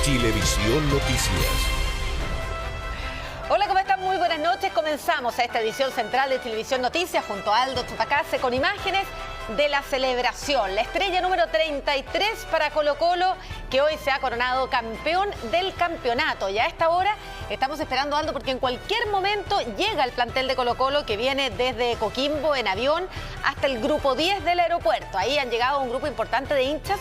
Chilevisión Noticias. Hola, ¿cómo están? Muy buenas noches. Comenzamos esta edición central de Chilevisión Noticias junto a Aldo Chupacase con imágenes de la celebración. La estrella número 33 para Colo-Colo, que hoy se ha coronado campeón del campeonato. Y a esta hora estamos esperando, Aldo, porque en cualquier momento llega el plantel de Colo-Colo que viene desde Coquimbo en avión hasta el grupo 10 del aeropuerto. Ahí han llegado un grupo importante de hinchas.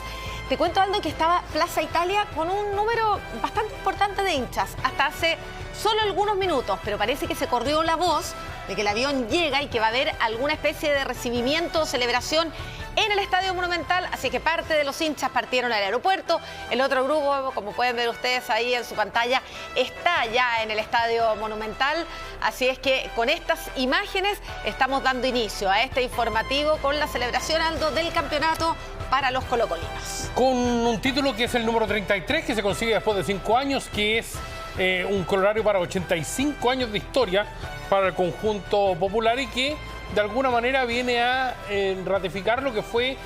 Te cuento, Aldo, que estaba Plaza Italia con un número bastante importante de hinchas hasta hace solo algunos minutos, pero parece que se corrió la voz de que el avión llega y que va a haber alguna especie de recibimiento o celebración en el Estadio Monumental, así que parte de los hinchas partieron al aeropuerto. El otro grupo, como pueden ver ustedes ahí en su pantalla, está ya en el Estadio Monumental, así es que con estas imágenes estamos dando inicio a este informativo con la celebración, Aldo, del campeonato para los colocolinos. Con un título que es el número 33, que se consigue después de 5 años, que es un corolario para 85 años de historia para el conjunto popular y que de alguna manera viene a ratificar lo que fue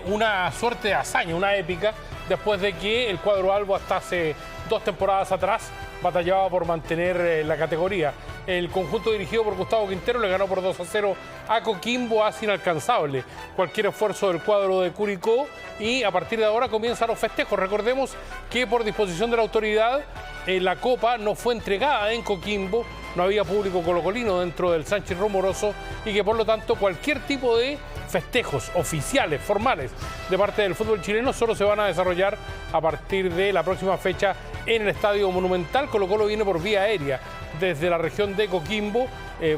una suerte de hazaña, una épica, después de que el cuadro albo hasta hace 2 temporadas atrás batallaba por mantener la categoría. El conjunto dirigido por Gustavo Quintero le ganó por 2-0 a Coquimbo, hace inalcanzable cualquier esfuerzo del cuadro de Curicó y a partir de ahora comienzan los festejos. Recordemos que por disposición de la autoridad la Copa no fue entregada en Coquimbo, no había público colocolino dentro del Sánchez Rumoroso y que por lo tanto cualquier tipo de festejos oficiales, formales de parte del fútbol chileno solo se van a desarrollar a partir de la próxima fecha en el Estadio Monumental. Colo-Colo viene por vía aérea desde la región de Coquimbo,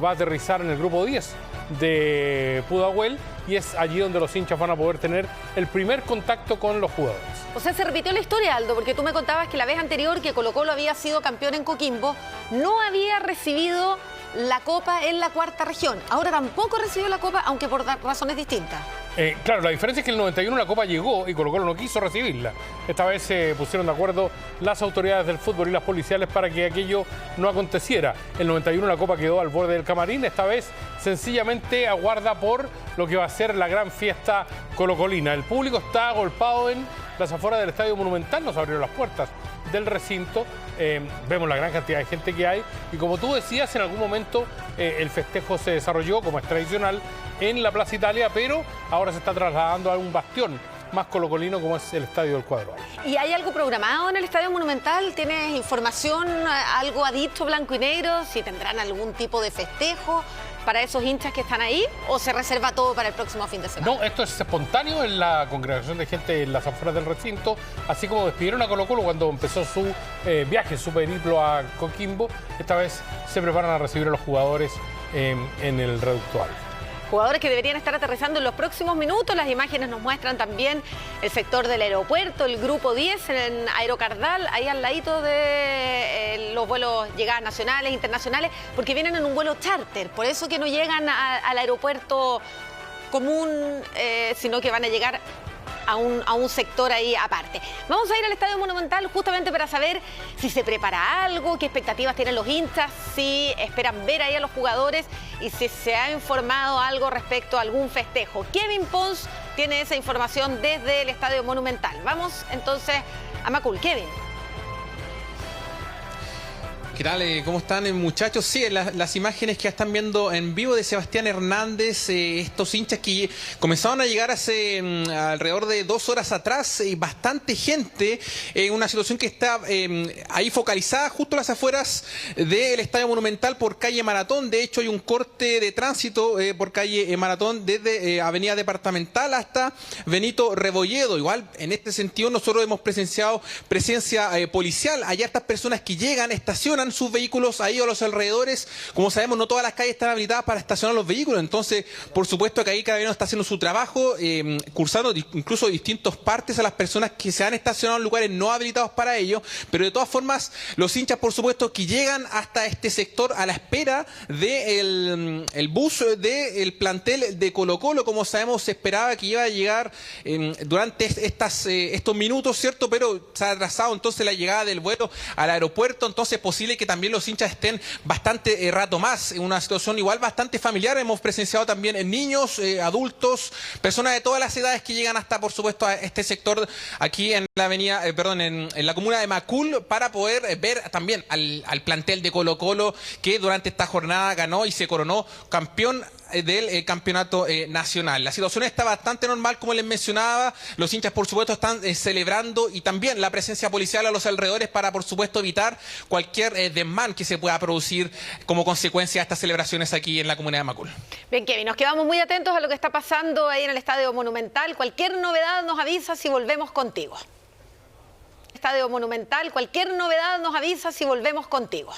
va a aterrizar en el grupo 10 de Pudahuel y es allí donde los hinchas van a poder tener el primer contacto con los jugadores. O sea, se repitió la historia, Aldo, porque tú me contabas que la vez anterior que Colo-Colo había sido campeón en Coquimbo, no había recibido la Copa en la cuarta región. Ahora tampoco recibió la Copa, aunque por razones distintas. Claro, la diferencia es que en el 91 la Copa llegó y Colo-Colo no quiso recibirla. Esta vez se pusieron de acuerdo las autoridades del fútbol y las policiales para que aquello no aconteciera. En el 91 la Copa quedó al borde del camarín, esta vez sencillamente aguarda por lo que va a ser la gran fiesta colocolina. El público está agolpado en las afueras del Estadio Monumental, nos abrieron las puertas del recinto, vemos la gran cantidad de gente que hay y como tú decías, en algún momento el festejo se desarrolló, como es tradicional, en la Plaza Italia, pero ahora se está trasladando a un bastión más colocolino como es el Estadio del Cuadro. ¿Y hay algo programado en el Estadio Monumental? ¿Tienes información, algo ha dicho Blanco y Negro, si tendrán algún tipo de festejo para esos hinchas que están ahí o se reserva todo para el próximo fin de semana? No, esto es espontáneo en la congregación de gente en las afueras del recinto, así como despidieron a Colo-Colo cuando empezó su viaje, su periplo a Coquimbo. Esta vez se preparan a recibir a los jugadores en el reducto. Jugadores que deberían estar aterrizando en los próximos minutos. Las imágenes nos muestran también el sector del aeropuerto, el grupo 10 en Aerocardal, ahí al ladito de los vuelos llegadas nacionales, internacionales, porque vienen en un vuelo charter, por eso que no llegan al aeropuerto común, sino que van a llegar a un sector ahí aparte. Vamos a ir al Estadio Monumental justamente para saber si se prepara algo, qué expectativas tienen los hinchas, si esperan ver ahí a los jugadores y si se ha informado algo respecto a algún festejo. Kevin Pons tiene esa información desde el Estadio Monumental. Vamos entonces a Macul. Kevin. ¿Qué tal? ¿Cómo están, muchachos? Sí, las imágenes que están viendo en vivo de Sebastián Hernández, estos hinchas que comenzaron a llegar hace alrededor de 2 horas atrás, bastante gente, una situación que está ahí focalizada justo a las afueras del Estadio Monumental por calle Maratón. De hecho, hay un corte de tránsito por calle Maratón desde Avenida Departamental hasta Benito Rebolledo. Igual, en este sentido, nosotros hemos presenciado presencia policial. Allá estas personas que llegan, estacionan sus vehículos ahí a los alrededores. Como sabemos, no todas las calles están habilitadas para estacionar los vehículos, entonces por supuesto que ahí Carabineros está haciendo su trabajo, cursando incluso distintos partes a las personas que se han estacionado en lugares no habilitados para ello, pero de todas formas los hinchas por supuesto que llegan hasta este sector a la espera del bus del plantel de Colo-Colo. Como sabemos, se esperaba que iba a llegar durante estos minutos, ¿cierto? Pero se ha atrasado entonces la llegada del vuelo al aeropuerto, entonces es posible que también los hinchas estén bastante rato más. Una situación igual bastante familiar. Hemos presenciado también en niños, adultos, personas de todas las edades que llegan hasta, por supuesto, a este sector aquí en la avenida, en la comuna de Macul, para poder ver también al plantel de Colo-Colo, que durante esta jornada ganó y se coronó campeón del campeonato nacional. La situación está bastante normal, como les mencionaba. Los hinchas, por supuesto, están celebrando, y también la presencia policial a los alrededores para, por supuesto, evitar cualquier desmán que se pueda producir como consecuencia de estas celebraciones aquí en la comunidad de Macul. Bien, Kevin, nos quedamos muy atentos a lo que está pasando ahí en el Estadio Monumental. Cualquier novedad nos avisa si volvemos contigo. Estadio Monumental, cualquier novedad nos avisa si volvemos contigo.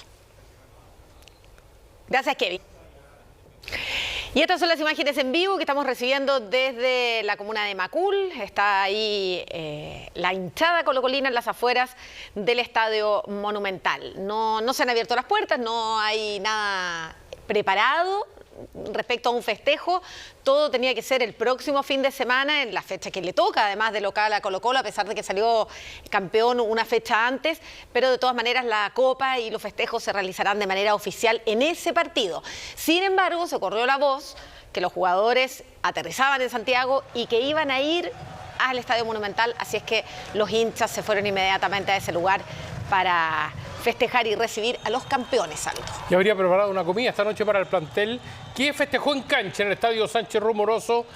Gracias, Kevin. Y estas son las imágenes en vivo que estamos recibiendo desde la comuna de Macul. Está ahí la hinchada colocolina en las afueras del Estadio Monumental. No se han abierto las puertas, no hay nada preparado respecto a un festejo. Todo tenía que ser el próximo fin de semana, en la fecha que le toca, además de local a Colo-Colo, a pesar de que salió campeón una fecha antes, pero de todas maneras la Copa y los festejos se realizarán de manera oficial en ese partido. Sin embargo, se corrió la voz que los jugadores aterrizaban en Santiago y que iban a ir al Estadio Monumental, así es que los hinchas se fueron inmediatamente a ese lugar para festejar y recibir a los campeones, Aldo. Ya habría preparado una comida esta noche para el plantel que festejó en cancha en el Estadio Sánchez Rumoroso,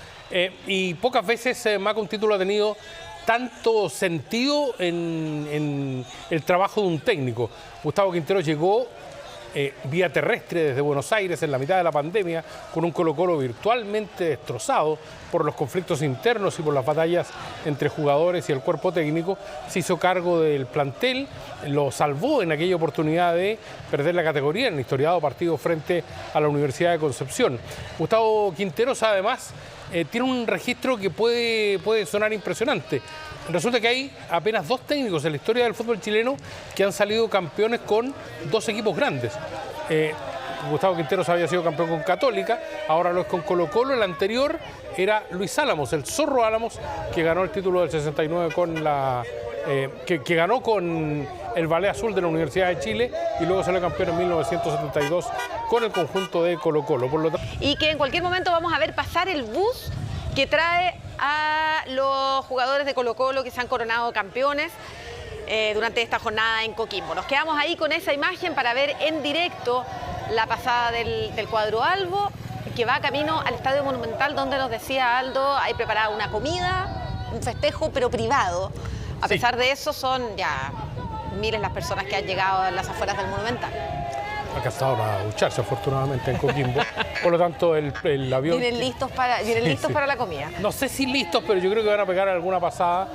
y pocas veces Maca un título ha tenido tanto sentido en el trabajo de un técnico. Gustavo Quintero llegó vía terrestre desde Buenos Aires en la mitad de la pandemia, con un Colo-Colo virtualmente destrozado por los conflictos internos y por las batallas entre jugadores y el cuerpo técnico. Se hizo cargo del plantel, lo salvó en aquella oportunidad de perder la categoría en el historiado partido frente a la Universidad de Concepción. Gustavo Quinteros, además, tiene un registro que puede sonar impresionante. Resulta que hay apenas 2 técnicos en la historia del fútbol chileno que han salido campeones con 2 equipos grandes. Gustavo Quinteros había sido campeón con Católica, ahora lo es con Colo-Colo. El anterior era Luis Álamos, el Zorro Álamos, que ganó el título del 69 con que ganó con el Ballet Azul de la Universidad de Chile, y luego salió campeón en 1972 con el conjunto de Colo-Colo. Y que en cualquier momento vamos a ver pasar el bus que trae a los jugadores de Colo-Colo que se han coronado campeones durante esta jornada en Coquimbo. Nos quedamos ahí con esa imagen para ver en directo la pasada del cuadro albo, que va camino al Estadio Monumental, donde nos decía Aldo, hay preparada una comida, un festejo, pero privado. A pesar de eso, son ya miles las personas que han llegado a las afueras del Monumental. Acá está ahora a ducharse, afortunadamente, en Coquimbo. Por lo tanto, el avión... Vienen listos para la comida. No sé si listos, pero yo creo que van a pegar alguna pasada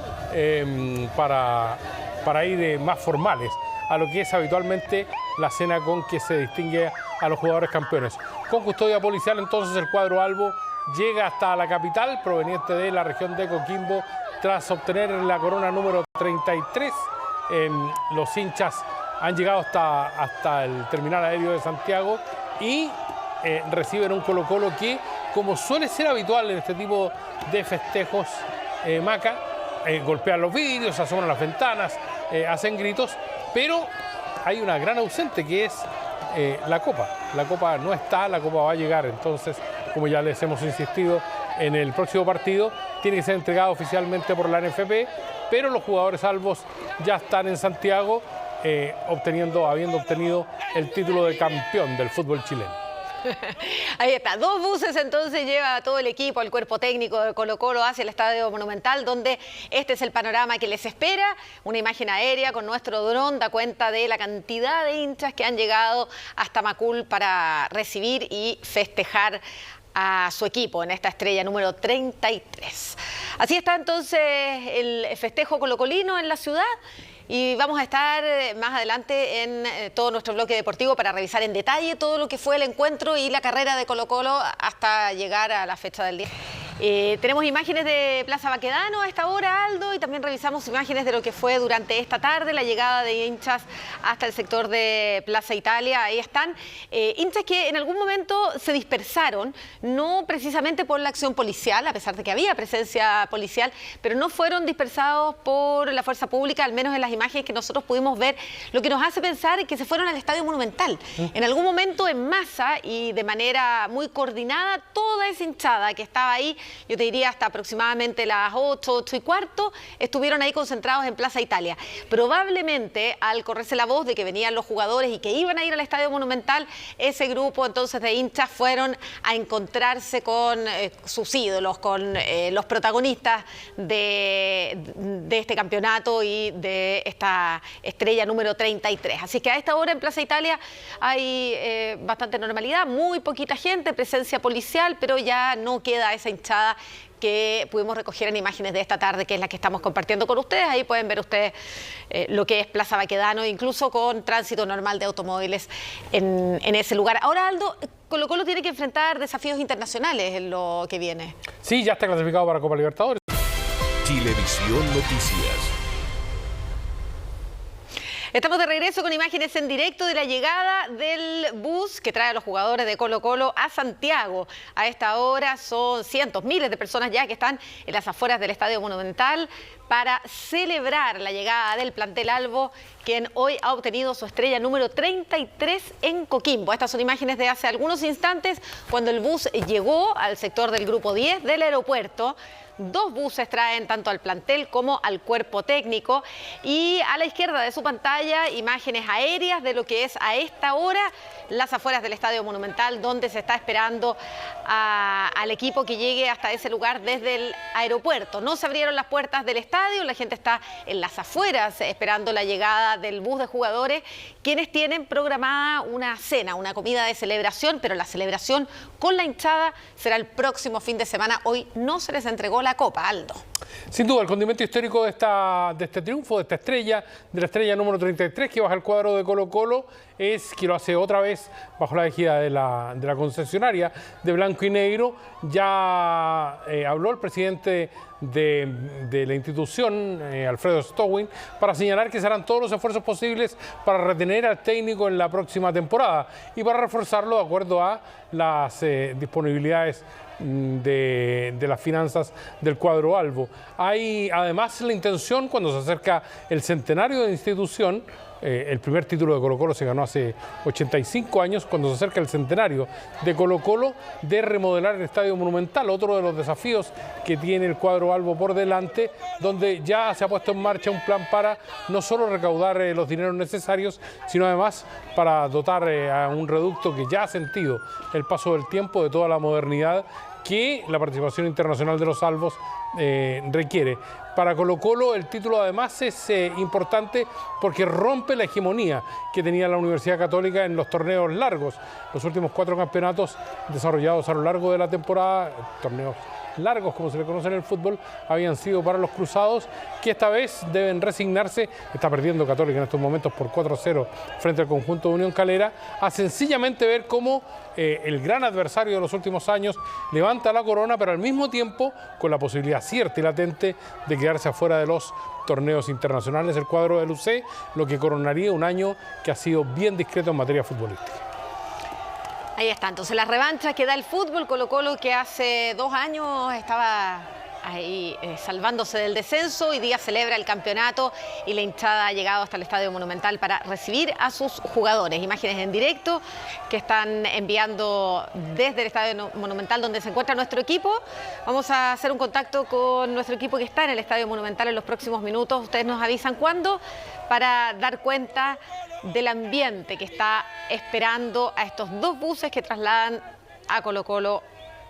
para ir más formales a lo que es habitualmente la cena con que se distingue a los jugadores campeones. Con custodia policial, entonces, el cuadro albo llega hasta la capital, proveniente de la región de Coquimbo, tras obtener la corona número 33. Los hinchas han llegado hasta el terminal aéreo de Santiago y reciben un Colo-Colo que, como suele ser habitual en este tipo de festejos, Maca, golpean los vidrios, asoman las ventanas, hacen gritos, pero hay una gran ausente, que es la Copa. La Copa no está, la Copa va a llegar. Entonces, como ya les hemos insistido, en el próximo partido tiene que ser entregado oficialmente por la NFP, pero los jugadores albos ya están en Santiago, habiendo obtenido el título de campeón del fútbol chileno. Ahí está, 2 buses entonces lleva todo el equipo, el cuerpo técnico de Colo-Colo hacia el Estadio Monumental, donde este es el panorama que les espera. Una imagen aérea con nuestro dron da cuenta de la cantidad de hinchas que han llegado hasta Macul para recibir y festejar a su equipo en esta estrella número 33. Así está entonces el festejo colocolino en la ciudad. Y vamos a estar más adelante en todo nuestro bloque deportivo para revisar en detalle todo lo que fue el encuentro y la carrera de Colo-Colo hasta llegar a la fecha del día. Tenemos imágenes de Plaza Baquedano a esta hora, Aldo, y también revisamos imágenes de lo que fue durante esta tarde la llegada de hinchas hasta el sector de Plaza Italia. Ahí están hinchas que en algún momento se dispersaron, no precisamente por la acción policial, a pesar de que había presencia policial, pero no fueron dispersados por la fuerza pública, al menos en las imágenes que nosotros pudimos ver, lo que nos hace pensar que se fueron al Estadio Monumental. En algún momento en masa y de manera muy coordinada, toda esa hinchada que estaba ahí, yo te diría hasta aproximadamente las 8:15, estuvieron ahí concentrados en Plaza Italia. Probablemente al correrse la voz de que venían los jugadores y que iban a ir al Estadio Monumental, ese grupo entonces de hinchas fueron a encontrarse con sus ídolos, con los protagonistas de este campeonato y de esta estrella número 33. Así que a esta hora en Plaza Italia hay bastante normalidad, muy poquita gente, presencia policial, pero ya no queda esa hinchada que pudimos recoger en imágenes de esta tarde, que es la que estamos compartiendo con ustedes. Ahí pueden ver ustedes lo que es Plaza Baquedano, incluso con tránsito normal de automóviles en ese lugar. Ahora, Aldo, Colo-Colo tiene que enfrentar desafíos internacionales en lo que viene. Sí, ya está clasificado para Copa Libertadores. Chilevisión Noticias. Estamos de regreso con imágenes en directo de la llegada del bus que trae a los jugadores de Colo-Colo a Santiago. A esta hora son cientos, miles de personas ya que están en las afueras del Estadio Monumental para celebrar la llegada del plantel Albo, quien hoy ha obtenido su estrella número 33 en Coquimbo. Estas son imágenes de hace algunos instantes cuando el bus llegó al sector del Grupo 10 del aeropuerto. 2 buses traen tanto al plantel como al cuerpo técnico, y a la izquierda de su pantalla imágenes aéreas de lo que es a esta hora las afueras del Estadio Monumental, donde se está esperando al equipo que llegue hasta ese lugar desde el aeropuerto. No se abrieron las puertas del estadio, la gente está en las afueras esperando la llegada del bus de jugadores, quienes tienen programada una cena, una comida de celebración, pero la celebración con la hinchada será el próximo fin de semana. Hoy no se les entregó la copa, Aldo. Sin duda, el condimento histórico de este triunfo, de esta estrella, de la estrella número 33 que baja el cuadro de Colo-Colo, es que lo hace otra vez bajo la égida de la concesionaria de blanco y negro. Ya habló el presidente de la institución, Alfredo Stowin, para señalar que se harán todos los esfuerzos posibles para retener al técnico en la próxima temporada y para reforzarlo de acuerdo a las disponibilidades de las finanzas del cuadro Albo. Hay además la intención, cuando se acerca el centenario de la institución, el primer título de Colo-Colo se ganó hace 85 años, cuando se acerca el centenario de Colo-Colo, de remodelar el Estadio Monumental, otro de los desafíos que tiene el cuadro Albo por delante, donde ya se ha puesto en marcha un plan para no solo recaudar los dineros necesarios, sino además para dotar a un reducto que ya ha sentido el paso del tiempo, de toda la modernidad que la participación internacional de los albos requiere. Para Colo-Colo el título además es importante porque rompe la hegemonía que tenía la Universidad Católica en los torneos largos. Los últimos 4 campeonatos desarrollados a lo largo de la temporada, torneos largos como se le conoce en el fútbol, habían sido para los cruzados, que esta vez deben resignarse. Está perdiendo Católica en estos momentos por 4-0 frente al conjunto de Unión Calera, a sencillamente ver cómo el gran adversario de los últimos años levanta la corona, pero al mismo tiempo con la posibilidad cierta y latente de quedarse afuera de los torneos internacionales, el cuadro del UC, lo que coronaría un año que ha sido bien discreto en materia futbolística. Ahí está, entonces las revanchas que da el fútbol. Colo-Colo, que hace 2 años estaba ahí salvándose del descenso, hoy día celebra el campeonato y la hinchada ha llegado hasta el Estadio Monumental para recibir a sus jugadores. Imágenes en directo que están enviando desde el Estadio Monumental, donde se encuentra nuestro equipo. Vamos a hacer un contacto con nuestro equipo que está en el Estadio Monumental en los próximos minutos. Ustedes nos avisan cuándo, para dar cuenta del ambiente que está esperando a estos 2 buses que trasladan a Colo-Colo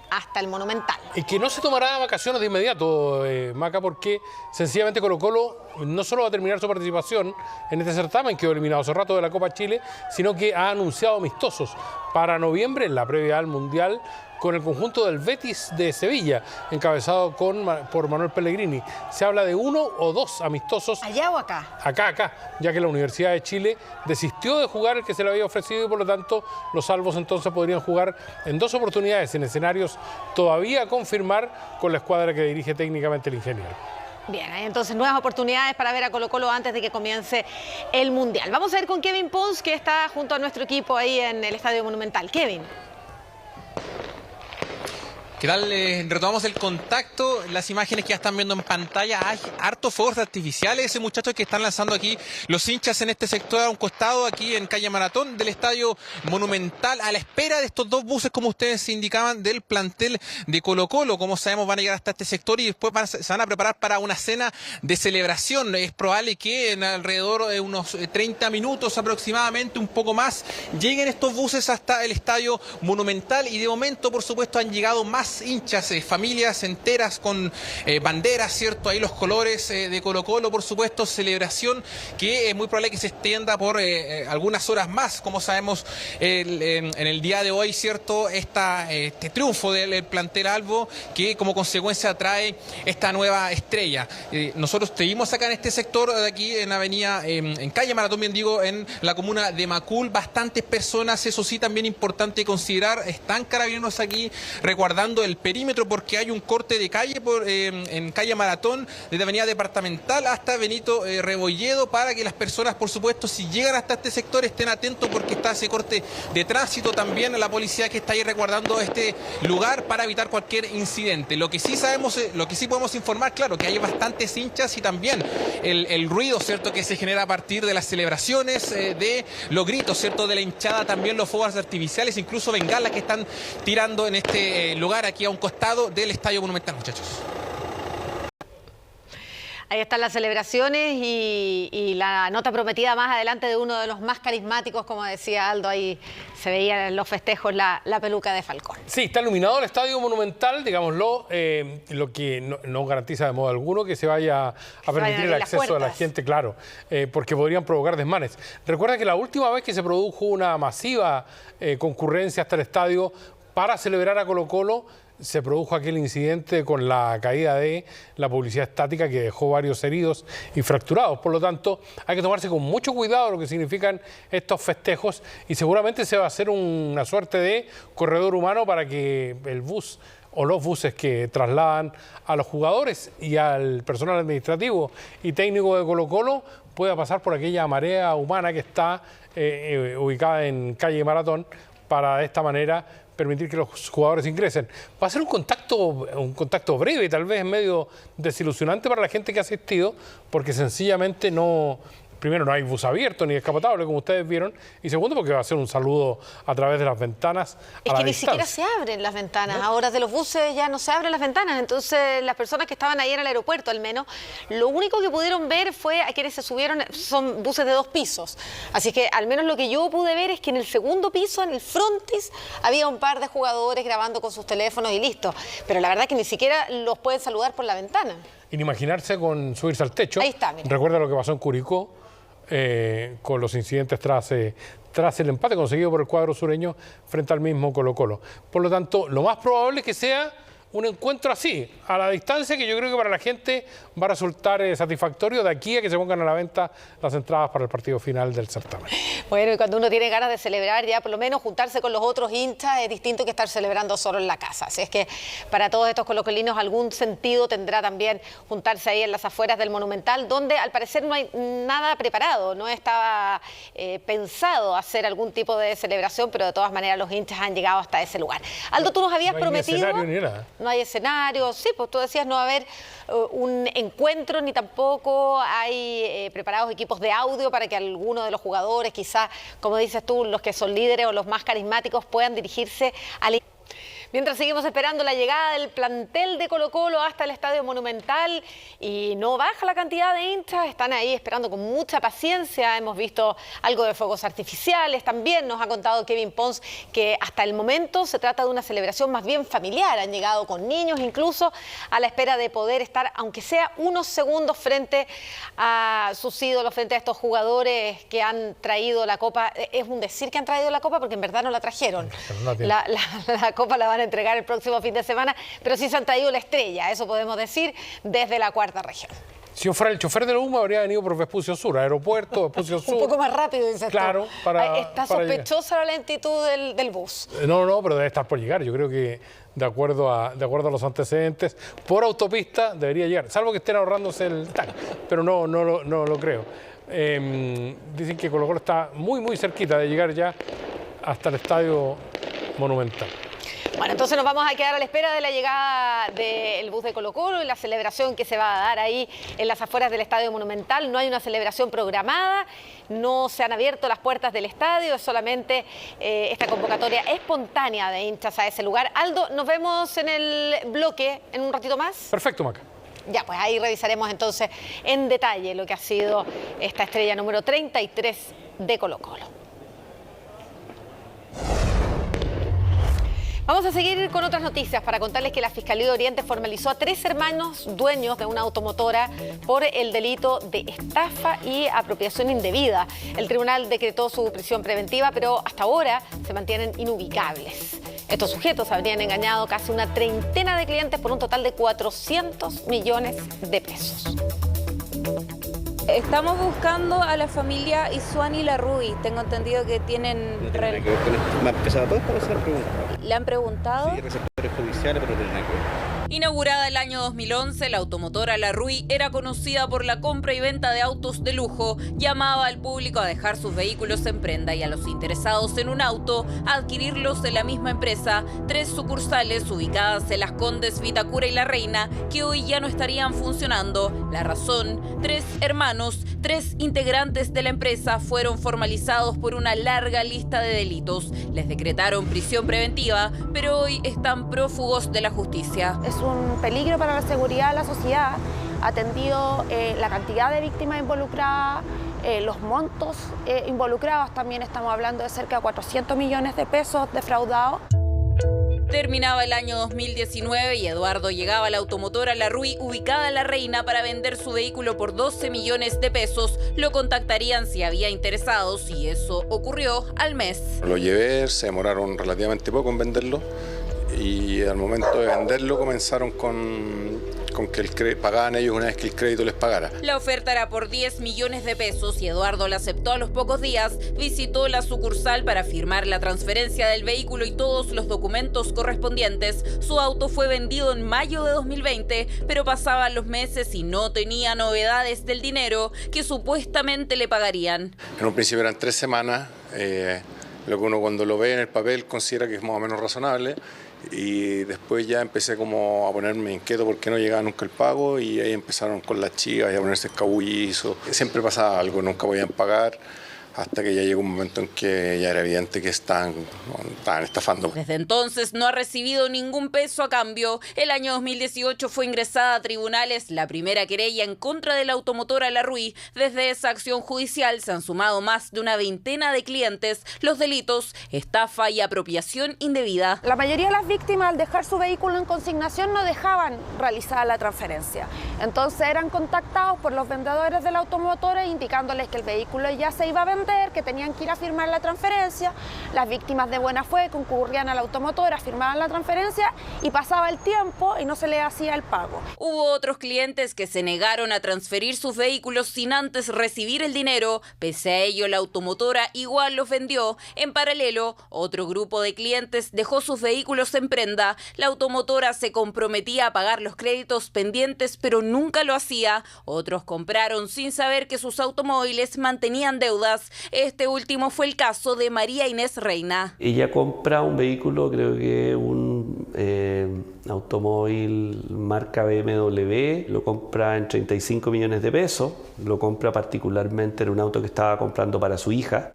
hasta el Monumental. Y que no se tomará vacaciones de inmediato, Maca, porque sencillamente Colo-Colo no solo va a terminar su participación en este certamen, quedó eliminado hace rato de la Copa Chile, sino que ha anunciado amistosos para noviembre, en la previa al Mundial, con el conjunto del Betis de Sevilla, encabezado por Manuel Pellegrini. Se habla de 1 o 2 amistosos. ¿Allá o acá? Acá, ya que la Universidad de Chile desistió de jugar el que se le había ofrecido y por lo tanto los salvos entonces podrían jugar en 2 oportunidades en escenarios todavía a confirmar con la escuadra que dirige técnicamente el ingeniero. Bien, hay entonces nuevas oportunidades para ver a Colo-Colo antes de que comience el Mundial. Vamos a ir con Kevin Pons, que está junto a nuestro equipo ahí en el Estadio Monumental. Kevin. ¿Qué tal? Retomamos el contacto, las imágenes que ya están viendo en pantalla. Hay hartos fuegos artificiales, muchachos, que están lanzando aquí los hinchas en este sector a un costado, aquí en calle Maratón del Estadio Monumental, a la espera de estos 2 buses, como ustedes indicaban, del plantel de Colo-Colo. Como sabemos, van a llegar hasta este sector y después se van a preparar para una cena de celebración. Es probable que en alrededor de unos 30 minutos aproximadamente, un poco más, lleguen estos buses hasta el Estadio Monumental y de momento, por supuesto, han llegado más hinchas, familias enteras con banderas, ¿cierto? Ahí los colores de Colo-Colo, por supuesto, celebración que es muy probable que se extienda por algunas horas más. Como sabemos, en el día de hoy, ¿cierto? Este triunfo del plantel albo que como consecuencia trae esta nueva estrella. Nosotros seguimos acá en este sector de aquí, en avenida, en calle Maratón, bien digo, en la comuna de Macul. Bastantes personas, eso sí, también importante considerar, están carabineros aquí resguardando el perímetro porque hay un corte de calle en calle Maratón, desde avenida Departamental hasta Benito Rebolledo, para que las personas, por supuesto, si llegan hasta este sector, estén atentos porque está ese corte de tránsito. También la policía que está ahí resguardando este lugar para evitar cualquier incidente. Lo que sí sabemos, lo que sí podemos informar, claro, que hay bastantes hinchas y también el ruido, ¿cierto?, que se genera a partir de las celebraciones, de los gritos, ¿cierto?, de la hinchada, también los fuegos artificiales, incluso bengalas que están tirando en este lugar aquí a un costado del Estadio Monumental, muchachos. Ahí están las celebraciones y la nota prometida más adelante de uno de los más carismáticos, como decía Aldo, ahí se veía en los festejos la peluca de Falcón. Sí, está iluminado el Estadio Monumental, digámoslo, lo que no garantiza de modo alguno que se vaya a permitir el acceso de la gente, claro, porque podrían provocar desmanes. Recuerda que la última vez que se produjo una masiva concurrencia hasta el estadio para celebrar a Colo-Colo, se produjo aquel incidente con la caída de la publicidad estática que dejó varios heridos y fracturados. Por lo tanto, hay que tomarse con mucho cuidado lo que significan estos festejos y seguramente se va a hacer una suerte de corredor humano para que el bus o los buses que trasladan a los jugadores y al personal administrativo y técnico de Colo-Colo pueda pasar por aquella marea humana que está ubicada en calle Maratón para de esta manera permitir que los jugadores ingresen. Va a ser un contacto breve, tal vez medio desilusionante para la gente que ha asistido, porque sencillamente primero no hay bus abierto ni escapotable, como ustedes vieron, y segundo porque va a ser un saludo a través de las ventanas. Es que ni siquiera se abren las ventanas, ahora de los buses ya no se abren las ventanas, entonces las personas que estaban ahí en el aeropuerto al menos, lo único que pudieron ver fue a quienes se subieron, son buses de 2 pisos, así que al menos lo que yo pude ver es que en el segundo piso, en el frontis, había un par de jugadores grabando con sus teléfonos y listo, pero la verdad que ni siquiera los pueden saludar por la ventana. Inimaginarse con subirse al techo. Ahí está, mira. Recuerda lo que pasó en Curicó, con los incidentes tras el empate conseguido por el cuadro sureño frente al mismo Colo-Colo. Por lo tanto, lo más probable es que sea un encuentro así, a la distancia, que yo creo que para la gente va a resultar satisfactorio de aquí a que se pongan a la venta las entradas para el partido final del certamen. Bueno, y cuando uno tiene ganas de celebrar, ya por lo menos juntarse con los otros hinchas es distinto que estar celebrando solo en la casa. Así es que para todos estos colocolinos algún sentido tendrá también juntarse ahí en las afueras del Monumental, donde al parecer no hay nada preparado, no estaba pensado hacer algún tipo de celebración, pero de todas maneras los hinchas han llegado hasta ese lugar. Aldo, tú nos habías prometido... No hay escenario ni nada. No hay escenario, sí, pues tú decías no va a haber un encuentro ni tampoco hay preparados equipos de audio para que alguno de los jugadores, quizás, como dices tú, los que son líderes o los más carismáticos puedan dirigirse al... Mientras seguimos esperando la llegada del plantel de Colo-Colo hasta el Estadio Monumental y no baja la cantidad de hinchas, están ahí esperando con mucha paciencia. Hemos visto algo de fuegos artificiales, también nos ha contado Kevin Pons que hasta el momento se trata de una celebración más bien familiar. Han llegado con niños incluso a la espera de poder estar, aunque sea unos segundos, frente a sus ídolos, frente a estos jugadores que han traído la copa. Es un decir que han traído la copa porque en verdad no la trajeron. La copa la van van a entregar el próximo fin de semana, pero sí se han traído la estrella, eso podemos decir, desde la cuarta región. Si yo fuera el chofer de la UMA, habría venido por Vespucio Sur, aeropuerto, Vespucio Sur. Un poco más rápido, dices claro, tú. para Está sospechosa la lentitud del bus. No, pero debe estar por llegar. Yo creo que, de acuerdo a los antecedentes, por autopista debería llegar. Salvo que estén ahorrándose el TAC, pero no lo creo. Dicen que Colo-Colo está muy cerquita de llegar ya hasta el Estadio Monumental. Bueno, entonces nos vamos a quedar a la espera de la llegada del bus de Colo-Colo y la celebración que se va a dar ahí en las afueras del Estadio Monumental. No hay una celebración programada, no se han abierto las puertas del estadio, es solamente esta convocatoria espontánea de hinchas a ese lugar. Aldo, nos vemos en el bloque en un ratito más. Perfecto, Maca. Ya, pues ahí revisaremos entonces en detalle lo que ha sido esta estrella número 33 de Colo-Colo. Vamos a seguir con otras noticias para contarles que la Fiscalía de Oriente formalizó a 3 hermanos dueños de una automotora por el delito de estafa y apropiación indebida. El tribunal decretó su prisión preventiva, pero hasta ahora se mantienen inubicables. Estos sujetos habrían engañado casi una treintena de clientes por un total de 400 millones de pesos. Estamos buscando a la familia Isuani Larrui. Tengo entendido que tienen... No tiene nada que ver con esto. Me han empezado todo esto, no se lo han preguntado. ¿Le han preguntado? Sí, receptores judiciales, pero no tiene nada que ver. Inaugurada el año 2011, la automotora Larrui era conocida por la compra y venta de autos de lujo. Llamaba al público a dejar sus vehículos en prenda y a los interesados en un auto a adquirirlos de la misma empresa. 3 sucursales ubicadas en Las Condes, Vitacura y La Reina, que hoy ya no estarían funcionando. La razón: 3 hermanos, 3 integrantes de la empresa fueron formalizados por una larga lista de delitos. Les decretaron prisión preventiva, pero hoy están prófugos de la justicia. Es un peligro para la seguridad de la sociedad, atendido la cantidad de víctimas involucradas, los montos involucrados. También estamos hablando de cerca de 400 millones de pesos defraudados. Terminaba el año 2019 y Eduardo llegaba a la automotora Larrui ubicada en La Reina para vender su vehículo por 12 millones de pesos. Lo contactarían si había interesados y eso ocurrió al mes. Lo llevé, se demoraron relativamente poco en venderlo y al momento de venderlo comenzaron con que pagaban ellos una vez que el crédito les pagara. La oferta era por 10 millones de pesos y Eduardo la aceptó a los pocos días. Visitó la sucursal para firmar la transferencia del vehículo y todos los documentos correspondientes. Su auto fue vendido en mayo de 2020, pero pasaban los meses y no tenía novedades del dinero que supuestamente le pagarían. En un principio eran 3 semanas, lo que uno cuando lo ve en el papel considera que es más o menos razonable. Y después ya empecé como a ponerme inquieto porque no llegaba nunca el pago y ahí empezaron con las chivas y a ponerse escabullizo. Siempre pasaba algo, nunca podían pagar, hasta que ya llegó un momento en que ya era evidente que estaban estafando. Desde entonces no ha recibido ningún peso a cambio. El año 2018 fue ingresada a tribunales la primera querella en contra de la automotora Larrui. Desde esa acción judicial se han sumado más de una veintena de clientes. Los delitos: estafa y apropiación indebida. La mayoría de las víctimas, al dejar su vehículo en consignación, no dejaban realizada la transferencia. Entonces eran contactados por los vendedores de la automotora indicándoles que el vehículo ya se iba a vender, que tenían que ir a firmar la transferencia. Las víctimas de buena fe concurrían a la automotora, firmaban la transferencia y pasaba el tiempo y no se les hacía el pago. Hubo otros clientes que se negaron a transferir sus vehículos sin antes recibir el dinero. Pese a ello, la automotora igual los vendió. En paralelo, otro grupo de clientes dejó sus vehículos en prenda. La automotora se comprometía a pagar los créditos pendientes, pero nunca lo hacía. Otros compraron sin saber que sus automóviles mantenían deudas. Este último fue el caso de María Inés Reina. Ella compra un vehículo, creo que un automóvil marca BMW, lo compra en 35 millones de pesos, lo compra particularmente en un auto que estaba comprando para su hija.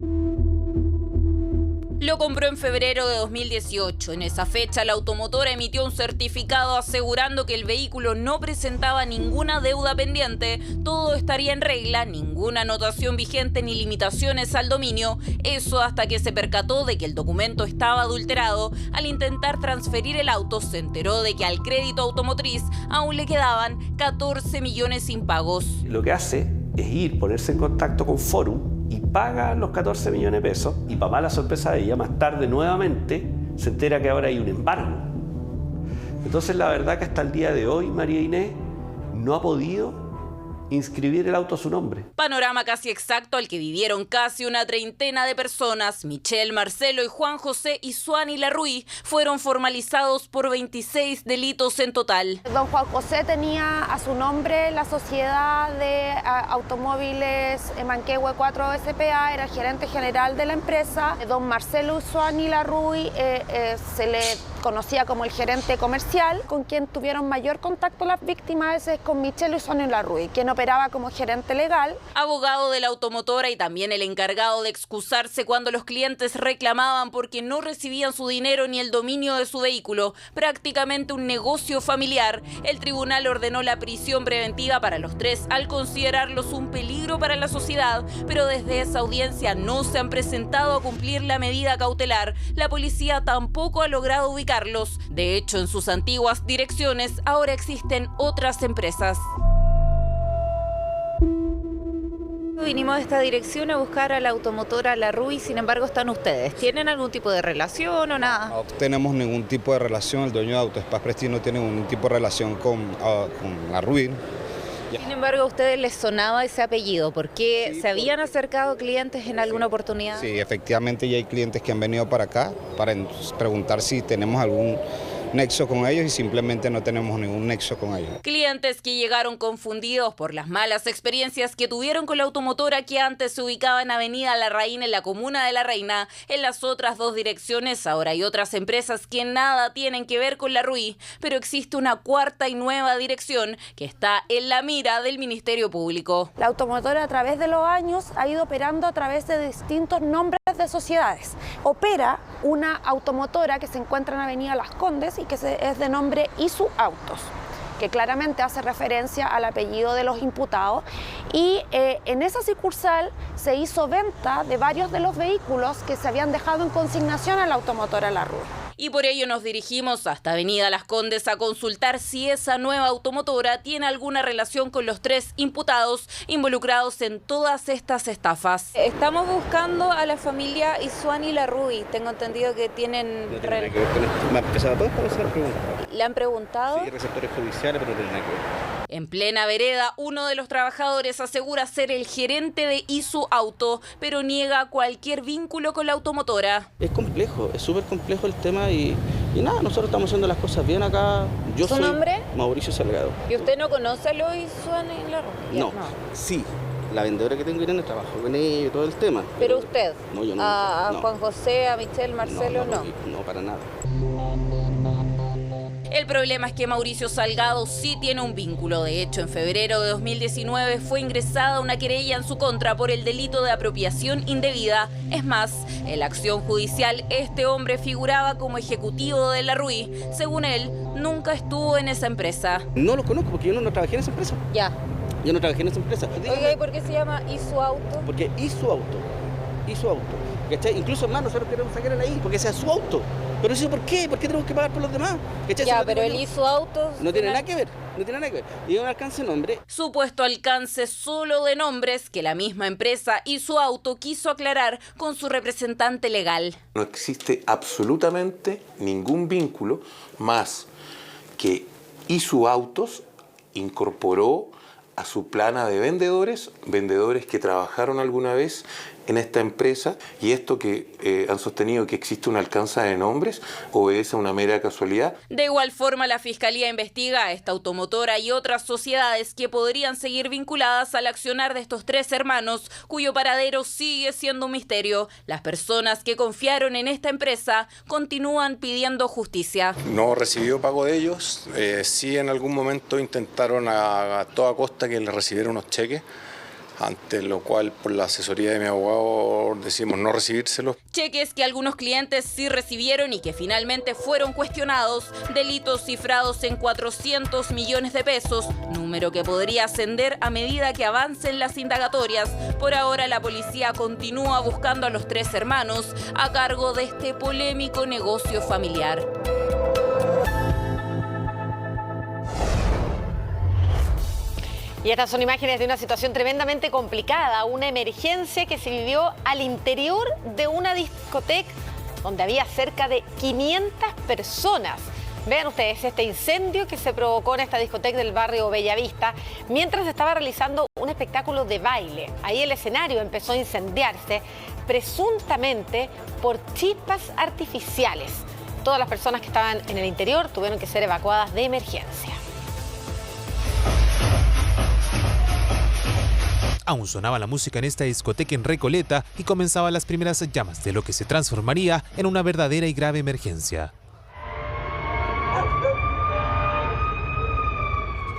Lo compró en febrero de 2018. En esa fecha, la automotora emitió un certificado asegurando que el vehículo no presentaba ninguna deuda pendiente, todo estaría en regla, ninguna anotación vigente ni limitaciones al dominio. Eso hasta que se percató de que el documento estaba adulterado. Al intentar transferir el auto, se enteró de que al crédito automotriz aún le quedaban 14 millones impagos. Lo que hace es ir, ponerse en contacto con Forum y paga los 14 millones de pesos y, para mala sorpresa de ella, más tarde nuevamente se entera que ahora hay un embargo. Entonces la verdad que hasta el día de hoy María Inés no ha podido inscribir el auto a su nombre. Panorama casi exacto al que vivieron casi una treintena de personas. Michelle, Marcelo y Juan José Isuani Larruy fueron formalizados por 26 delitos en total. Don Juan José tenía a su nombre la sociedad de automóviles Manquehue 4 S.p.A., era el gerente general de la empresa. Don Marcelo Isuani Larruy se le conocía como el gerente comercial. Con quien tuvieron mayor contacto las víctimas es con Michelle Isuani Larruy, quien operaba como gerente legal. Abogado de la automotora y también el encargado de excusarse cuando los clientes reclamaban porque no recibían su dinero ni el dominio de su vehículo. Prácticamente un negocio familiar. El tribunal ordenó la prisión preventiva para los tres al considerarlos un peligro para la sociedad, pero desde esa audiencia no se han presentado a cumplir la medida cautelar. La policía tampoco ha logrado ubicarlos. De hecho, en sus antiguas direcciones ahora existen otras empresas. Vinimos a esta dirección a buscar a la automotora Larruy, sin embargo están ustedes. ¿Tienen algún tipo de relación o nada? No tenemos ningún tipo de relación, el dueño de Autoespace Prestige no tiene ningún tipo de relación con Larruy. Sin embargo, a ustedes les sonaba ese apellido, ¿por qué? ¿Se habían acercado clientes en alguna oportunidad? Sí, efectivamente ya hay clientes que han venido para acá para preguntar si tenemos algún nexo con ellos y simplemente no tenemos ningún nexo con ellos. Clientes que llegaron confundidos por las malas experiencias que tuvieron con la automotora que antes se ubicaba en Avenida Larraín en la comuna de La Reina. En las otras dos direcciones ahora hay otras empresas que nada tienen que ver con Larruy, pero existe una cuarta y nueva dirección que está en la mira del Ministerio Público. La automotora a través de los años ha ido operando a través de distintos nombres de sociedades. Opera una automotora que se encuentra en Avenida Las Condes y que es de nombre Isu Autos, que claramente hace referencia al apellido de los imputados, y en esa sucursal se hizo venta de varios de los vehículos que se habían dejado en consignación a la automotora Larruy. Y por ello nos dirigimos hasta Avenida Las Condes a consultar si esa nueva automotora tiene alguna relación con los tres imputados involucrados en todas estas estafas. Estamos buscando a la familia Isuani Larruy. Tengo entendido que tienen... No tiene nada que ver con esto. Me han empezado todos para hacer preguntas. ¿Le han preguntado? Sí, receptores judiciales, pero no tiene nada que ver. En plena vereda, uno de los trabajadores asegura ser el gerente de Isu Auto, pero niega cualquier vínculo con la automotora. Es complejo, es súper complejo el tema y nada, nosotros estamos haciendo las cosas bien acá. Yo ¿Su soy nombre? Mauricio Salgado. ¿Y usted no conoce a los Isuani Larruy? No, sí, la vendedora que tengo Irene trabajo con ella y todo el tema. ¿Pero usted? No, yo no. ¿A no. Juan José, a Michelle, Marcelo, no? No, para nada. El problema es que Mauricio Salgado sí tiene un vínculo. De hecho, en febrero de 2019 fue ingresada una querella en su contra por el delito de apropiación indebida. Es más, en la acción judicial, este hombre figuraba como ejecutivo de Larruy. Según él, nunca estuvo en esa empresa. No lo conozco porque yo no trabajé en esa empresa. Ya. Yo no trabajé en esa empresa. Oiga, ¿y por qué se llama Isu Auto? Porque Isu Auto. Isu Auto. ¿Cachai? Incluso más nosotros queremos sacar ahí porque sea su auto. Pero eso, ¿por qué? ¿Por qué tenemos que pagar por los demás? ¿Cachai? Ya, no pero el Isu Auto... No tiene nada que ver, no tiene nada que ver. Y un alcance de nombre. Supuesto alcance solo de nombres que la misma empresa Isu Auto quiso aclarar con su representante legal. No existe absolutamente ningún vínculo más que Isu Autos incorporó a su plana de vendedores que trabajaron alguna vez en esta empresa, y esto que han sostenido que existe un alcance de nombres obedece a una mera casualidad. De igual forma, la Fiscalía investiga a esta automotora y otras sociedades que podrían seguir vinculadas al accionar de estos tres hermanos, cuyo paradero sigue siendo un misterio. Las personas que confiaron en esta empresa continúan pidiendo justicia. No recibió pago de ellos, sí en algún momento intentaron a toda costa que les recibiera unos cheques, ante lo cual por la asesoría de mi abogado decidimos no recibírselos. Cheques que algunos clientes sí recibieron y que finalmente fueron cuestionados, delitos cifrados en 400 millones de pesos, número que podría ascender a medida que avancen las indagatorias. Por ahora la policía continúa buscando a los tres hermanos a cargo de este polémico negocio familiar. Y estas son imágenes de una situación tremendamente complicada, una emergencia que se vivió al interior de una discoteca donde había cerca de 500 personas. Vean ustedes este incendio que se provocó en esta discoteca del barrio Bellavista mientras estaba realizando un espectáculo de baile. Ahí el escenario empezó a incendiarse, presuntamente por chispas artificiales. Todas las personas que estaban en el interior tuvieron que ser evacuadas de emergencia. Aún sonaba la música en esta discoteca en Recoleta y comenzaban las primeras llamas de lo que se transformaría en una verdadera y grave emergencia.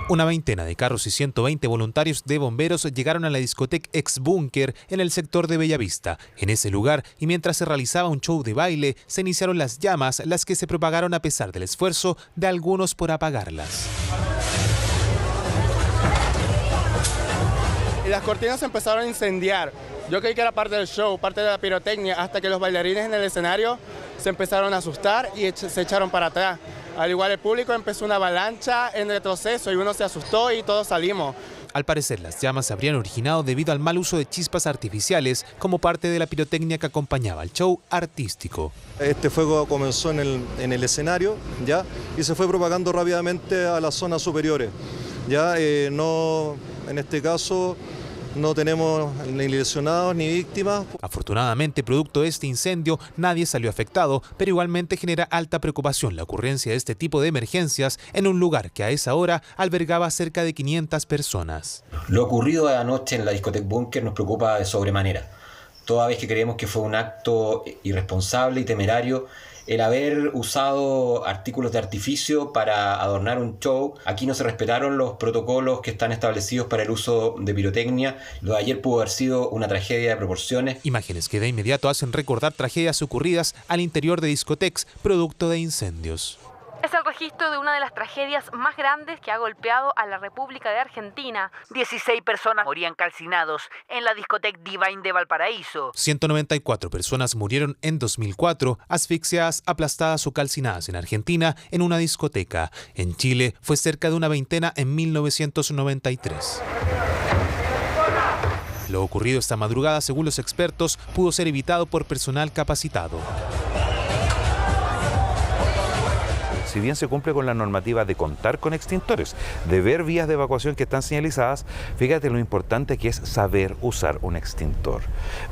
Una veintena de carros y 120 voluntarios de bomberos llegaron a la discoteca Ex Búnker en el sector de Bellavista. En ese lugar, y mientras se realizaba un show de baile, se iniciaron las llamas, las que se propagaron a pesar del esfuerzo de algunos por apagarlas. Y las cortinas se empezaron a incendiar. Yo creí que era parte del show, parte de la pirotecnia, hasta que los bailarines en el escenario se empezaron a asustar y se echaron para atrás. Al igual el público empezó una avalancha en retroceso y uno se asustó y todos salimos. Al parecer, las llamas se habrían originado debido al mal uso de chispas artificiales como parte de la pirotecnia que acompañaba al show artístico. Este fuego comenzó en el escenario, ¿ya? Y se fue propagando rápidamente a las zonas superiores. Ya no, en este caso no tenemos ni lesionados ni víctimas. Afortunadamente, producto de este incendio, nadie salió afectado, pero igualmente genera alta preocupación la ocurrencia de este tipo de emergencias en un lugar que a esa hora albergaba cerca de 500 personas. Lo ocurrido anoche en la discoteca Búnker nos preocupa de sobremanera, toda vez que creemos que fue un acto irresponsable y temerario el haber usado artículos de artificio para adornar un show. Aquí no se respetaron los protocolos que están establecidos para el uso de pirotecnia. Lo de ayer pudo haber sido una tragedia de proporciones. Imágenes que de inmediato hacen recordar tragedias ocurridas al interior de discotecas producto de incendios. Es el registro de una de las tragedias más grandes que ha golpeado a la República de Argentina. 16 personas morían calcinados en la discoteca Divine de Valparaíso. 194 personas murieron en 2004, asfixiadas, aplastadas o calcinadas en Argentina en una discoteca. En Chile fue cerca de una veintena en 1993. Lo ocurrido esta madrugada, según los expertos, pudo ser evitado por personal capacitado. Si bien se cumple con la normativa de contar con extintores, de ver vías de evacuación que están señalizadas, fíjate lo importante que es saber usar un extintor.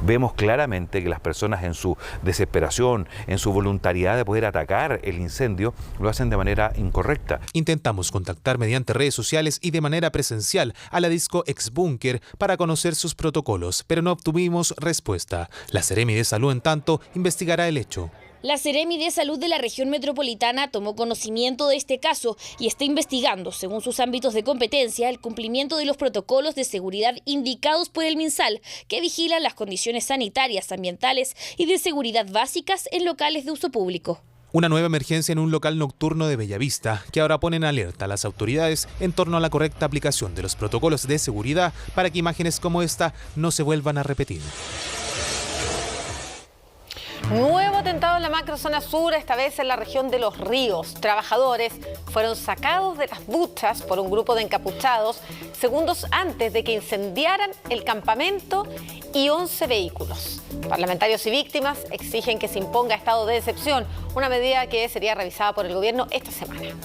Vemos claramente que las personas en su desesperación, en su voluntariedad de poder atacar el incendio, lo hacen de manera incorrecta. Intentamos contactar mediante redes sociales y de manera presencial a la disco Ex Búnker para conocer sus protocolos, pero no obtuvimos respuesta. La Seremi de Salud, en tanto, investigará el hecho. La Seremi de Salud de la región metropolitana tomó conocimiento de este caso y está investigando, según sus ámbitos de competencia, el cumplimiento de los protocolos de seguridad indicados por el MinSal, que vigilan las condiciones sanitarias, ambientales y de seguridad básicas en locales de uso público. Una nueva emergencia en un local nocturno de Bellavista, que ahora pone en alerta a las autoridades en torno a la correcta aplicación de los protocolos de seguridad para que imágenes como esta no se vuelvan a repetir. Nuevo atentado en la macrozona sur, esta vez en la región de Los Ríos. Trabajadores fueron sacados de las duchas por un grupo de encapuchados segundos antes de que incendiaran el campamento y 11 vehículos. Parlamentarios y víctimas exigen que se imponga estado de excepción, una medida que sería revisada por el gobierno esta semana.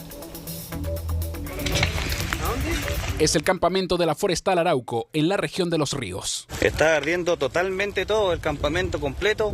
Es el campamento de la Forestal Arauco, en la región de Los Ríos. Está ardiendo totalmente todo, el campamento completo.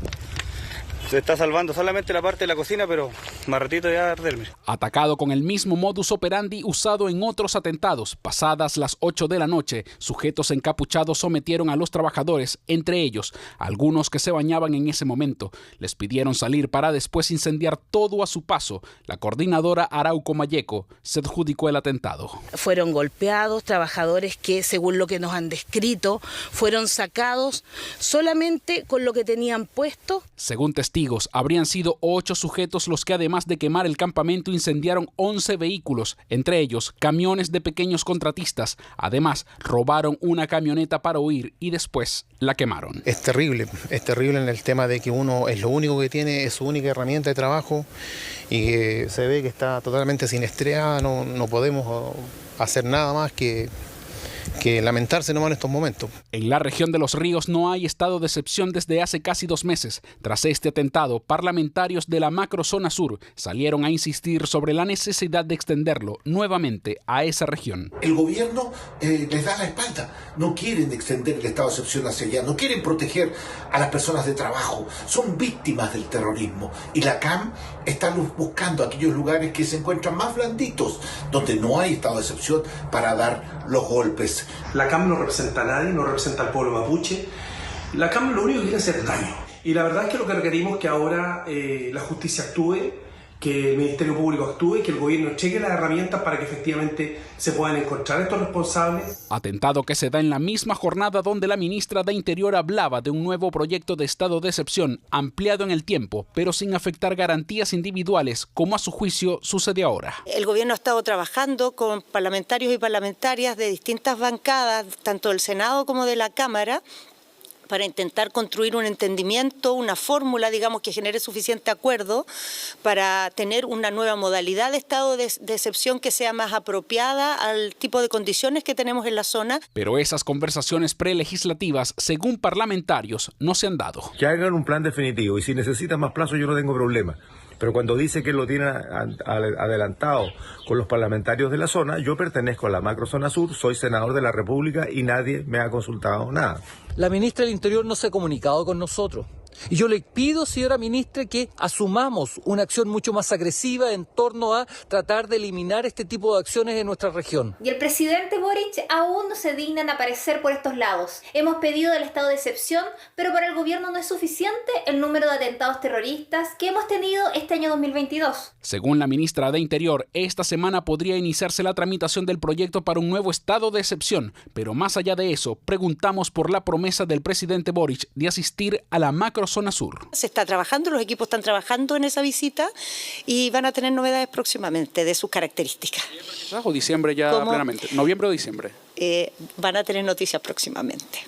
Se está salvando solamente la parte de la cocina, pero más ratito ya arderme. Atacado con el mismo modus operandi usado en otros atentados. Pasadas las 8 de la noche, sujetos encapuchados sometieron a los trabajadores, entre ellos algunos que se bañaban en ese momento. Les pidieron salir para después incendiar todo a su paso. La coordinadora Arauco Mayeco se adjudicó el atentado. Fueron golpeados, trabajadores que, según lo que nos han descrito, fueron sacados solamente con lo que tenían puesto. Según testigos, habrían sido 8 sujetos los que, además de quemar el campamento, incendiaron 11 vehículos, entre ellos camiones de pequeños contratistas. Además, robaron una camioneta para huir y después la quemaron. Es terrible en el tema de que uno es lo único que tiene, es su única herramienta de trabajo y que se ve que está totalmente siniestrada, no podemos hacer nada más que que lamentarse nomás en estos momentos. En la región de Los Ríos no hay estado de excepción desde hace casi 2 meses. Tras este atentado, parlamentarios de la macrozona sur salieron a insistir sobre la necesidad de extenderlo nuevamente a esa región. El gobierno les da la espalda, no quieren extender el estado de excepción hacia allá, no quieren proteger a las personas de trabajo, son víctimas del terrorismo y la CAM está buscando aquellos lugares que se encuentran más blanditos, donde no hay estado de excepción para dar los golpes. La CAM no representa a nadie, no representa al pueblo mapuche. La CAM lo único que quiere es hacer daño. Y la verdad es que lo que requerimos es que ahora la justicia actúe, que el Ministerio Público actúe, que el gobierno cheque las herramientas para que efectivamente se puedan encontrar estos responsables. Atentado que se da en la misma jornada donde la ministra de Interior hablaba de un nuevo proyecto de estado de excepción ampliado en el tiempo, pero sin afectar garantías individuales, como a su juicio sucede ahora. El gobierno ha estado trabajando con parlamentarios y parlamentarias de distintas bancadas, tanto del Senado como de la Cámara, para intentar construir un entendimiento, una fórmula, digamos, que genere suficiente acuerdo para tener una nueva modalidad de estado de excepción que sea más apropiada al tipo de condiciones que tenemos en la zona. Pero esas conversaciones prelegislativas, según parlamentarios, no se han dado. Que hagan un plan definitivo y si necesitan más plazo yo no tengo problema. Pero cuando dice que lo tiene adelantado con los parlamentarios de la zona, yo pertenezco a la macrozona sur, soy senador de la República y nadie me ha consultado nada. La ministra del Interior no se ha comunicado con nosotros. Y yo le pido, señora ministra, que asumamos una acción mucho más agresiva en torno a tratar de eliminar este tipo de acciones en nuestra región. Y el presidente Boric aún no se digna en aparecer por estos lados. Hemos pedido el estado de excepción, pero para el gobierno no es suficiente el número de atentados terroristas que hemos tenido este año 2022. Según la ministra de Interior, esta semana podría iniciarse la tramitación del proyecto para un nuevo estado de excepción. Pero más allá de eso, preguntamos por la promesa del presidente Boric de asistir a la macrozona sur. Se está trabajando, los equipos están trabajando en esa visita y van a tener novedades próximamente de sus características. ¿O diciembre ya plenamente? ¿Noviembre o diciembre? Van a tener noticias próximamente.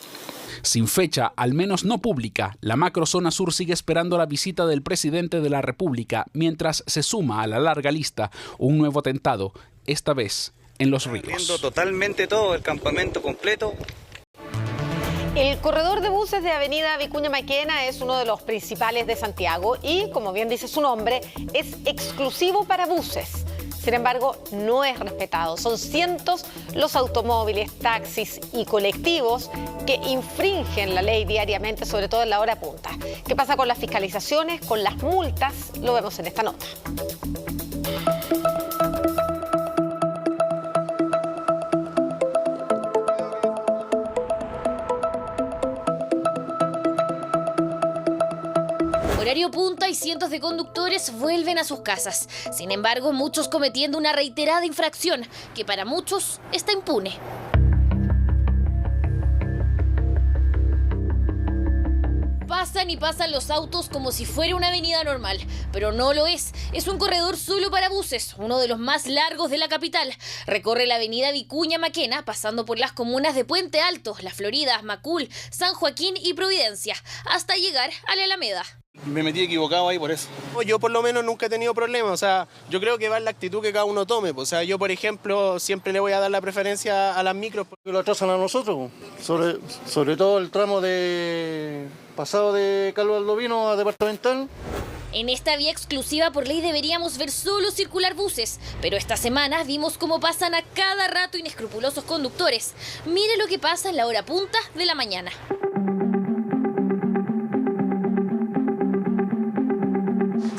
Sin fecha, al menos no pública, la macrozona sur sigue esperando la visita del presidente de la República mientras se suma a la larga lista un nuevo atentado, esta vez en Los Ríos. Viendo totalmente todo, el campamento completo. El corredor de buses de Avenida Vicuña Maquena es uno de los principales de Santiago y, como bien dice su nombre, es exclusivo para buses. Sin embargo, no es respetado. Son cientos los automóviles, taxis y colectivos que infringen la ley diariamente, sobre todo en la hora punta. ¿Qué pasa con las fiscalizaciones, con las multas? Lo vemos en esta nota. Horario punta y cientos de conductores vuelven a sus casas. Sin embargo, muchos cometiendo una reiterada infracción que para muchos está impune. Pasan y pasan los autos como si fuera una avenida normal, pero no lo es. Es un corredor solo para buses, uno de los más largos de la capital. Recorre la avenida Vicuña Maquena, pasando por las comunas de Puente Alto, Las Floridas, Macul, San Joaquín y Providencia, hasta llegar a la Alameda. Me metí equivocado ahí por eso. Yo por lo menos nunca he tenido problemas, o sea, yo creo que va en la actitud que cada uno tome. O sea, yo por ejemplo siempre le voy a dar la preferencia a las micros. Porque lo atrasan a nosotros, sobre todo el tramo de pasado de Calvo Aldovino a Departamental. En esta vía exclusiva por ley deberíamos ver solo circular buses, pero esta semana vimos cómo pasan a cada rato inescrupulosos conductores. Mire lo que pasa en la hora punta de la mañana.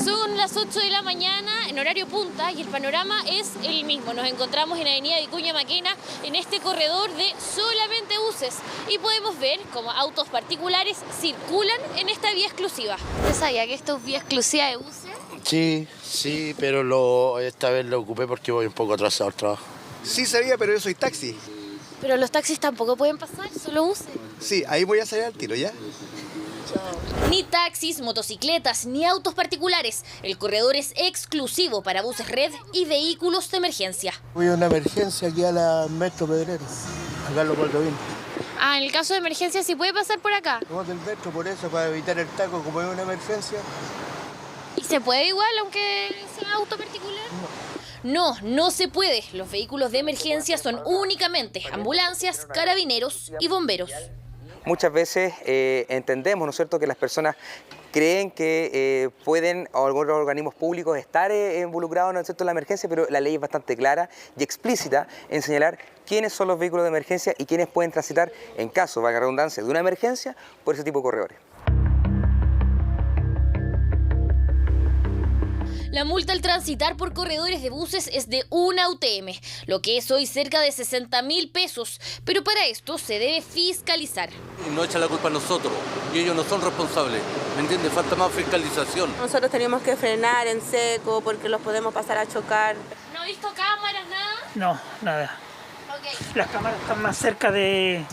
Son las 8 de la mañana en horario punta y el panorama es el mismo. Nos encontramos en Avenida Vicuña Maquena en este corredor de solamente buses y podemos ver cómo autos particulares circulan en esta vía exclusiva. ¿Usted sabía que esto es vía exclusiva de buses? Sí, pero esta vez lo ocupé porque voy un poco atrasado al trabajo. Sí sabía, pero yo soy taxi. Pero los taxis tampoco pueden pasar, solo buses. Sí, ahí voy a salir al tiro, ¿ya? Ni taxis, motocicletas, ni autos particulares. El corredor es exclusivo para buses red y vehículos de emergencia. Voy a una emergencia aquí a la Metro Pedreros, acá en Los Valdovinos. En el caso de emergencia, ¿sí puede pasar por acá? No, del metro, por eso, para evitar el taco, como es una emergencia. ¿Y se puede igual, aunque sea auto particular? No se puede. Los vehículos de emergencia son únicamente ambulancias, carabineros y bomberos. Muchas veces entendemos, ¿no es cierto?, que las personas creen que pueden algunos organismos públicos estar involucrados, ¿no es cierto?, en la emergencia, pero la ley es bastante clara y explícita en señalar quiénes son los vehículos de emergencia y quiénes pueden transitar en caso, valga la redundancia, de una emergencia por ese tipo de corredores. La multa al transitar por corredores de buses es de 1 UTM, lo que es hoy cerca de 60.000 pesos, pero para esto se debe fiscalizar. No echa la culpa a nosotros, y ellos no son responsables, ¿me entiendes? Falta más fiscalización. Nosotros tenemos que frenar en seco porque los podemos pasar a chocar. ¿No ha visto cámaras, nada? No, nada. Okay. Las cámaras están más cerca del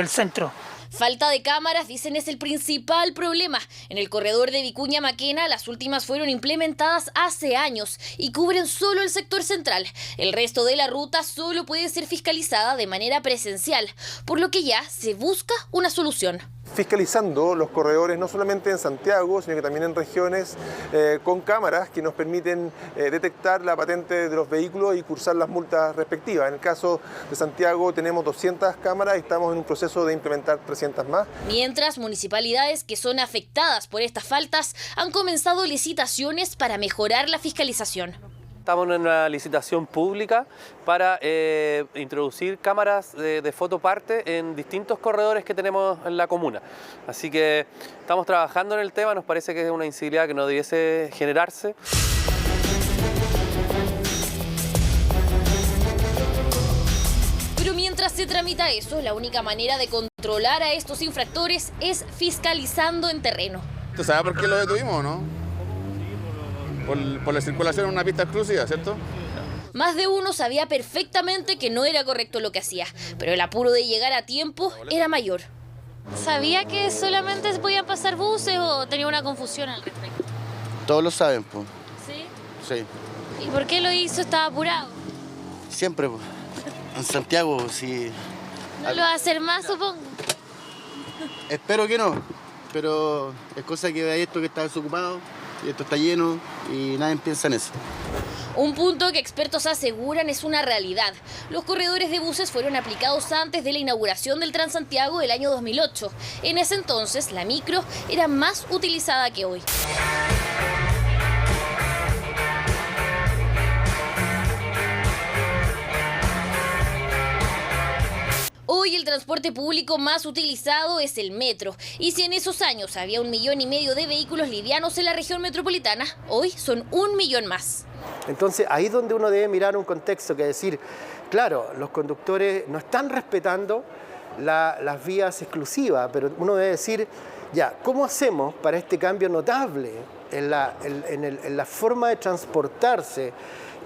centro. Falta de cámaras, dicen, es el principal problema. En el corredor de Vicuña Maquena, las últimas fueron implementadas hace años y cubren solo el sector central. El resto de la ruta solo puede ser fiscalizada de manera presencial, por lo que ya se busca una solución. Fiscalizando los corredores no solamente en Santiago, sino que también en regiones con cámaras que nos permiten detectar la patente de los vehículos y cursar las multas respectivas. En el caso de Santiago tenemos 200 cámaras y estamos en un proceso de implementar 300 más. Mientras, municipalidades que son afectadas por estas faltas han comenzado licitaciones para mejorar la fiscalización. Estamos en una licitación pública para introducir cámaras de fotoparte en distintos corredores que tenemos en la comuna. Así que estamos trabajando en el tema, nos parece que es una incivilidad que no debiese generarse. Pero mientras se tramita eso, la única manera de controlar a estos infractores es fiscalizando en terreno. ¿Tú sabes por qué lo detuvimos o no? Por la circulación en una pista exclusiva, ¿cierto? Más de uno sabía perfectamente que no era correcto lo que hacía, pero el apuro de llegar a tiempo era mayor. ¿Sabía que solamente se podían pasar buses o tenía una confusión al respecto? Todos lo saben, pues. ¿Sí? Sí. ¿Y por qué lo hizo? ¿Estaba apurado? Siempre, pues. En Santiago, sí. ¿No lo va a hacer más, supongo? Espero que no, pero es cosa que hay esto que está desocupado. Y esto está lleno y nadie piensa en eso. Un punto que expertos aseguran es una realidad. Los corredores de buses fueron aplicados antes de la inauguración del Transantiago del año 2008. En ese entonces, la micro era más utilizada que hoy. Hoy el transporte público más utilizado es el metro, y si en esos años había 1,5 millones de vehículos livianos en la región metropolitana, hoy son 1 millón más. Entonces ahí es donde uno debe mirar un contexto, que es decir, claro, los conductores no están respetando las vías exclusivas, pero uno debe decir, ya, ¿cómo hacemos para este cambio notable en la forma de transportarse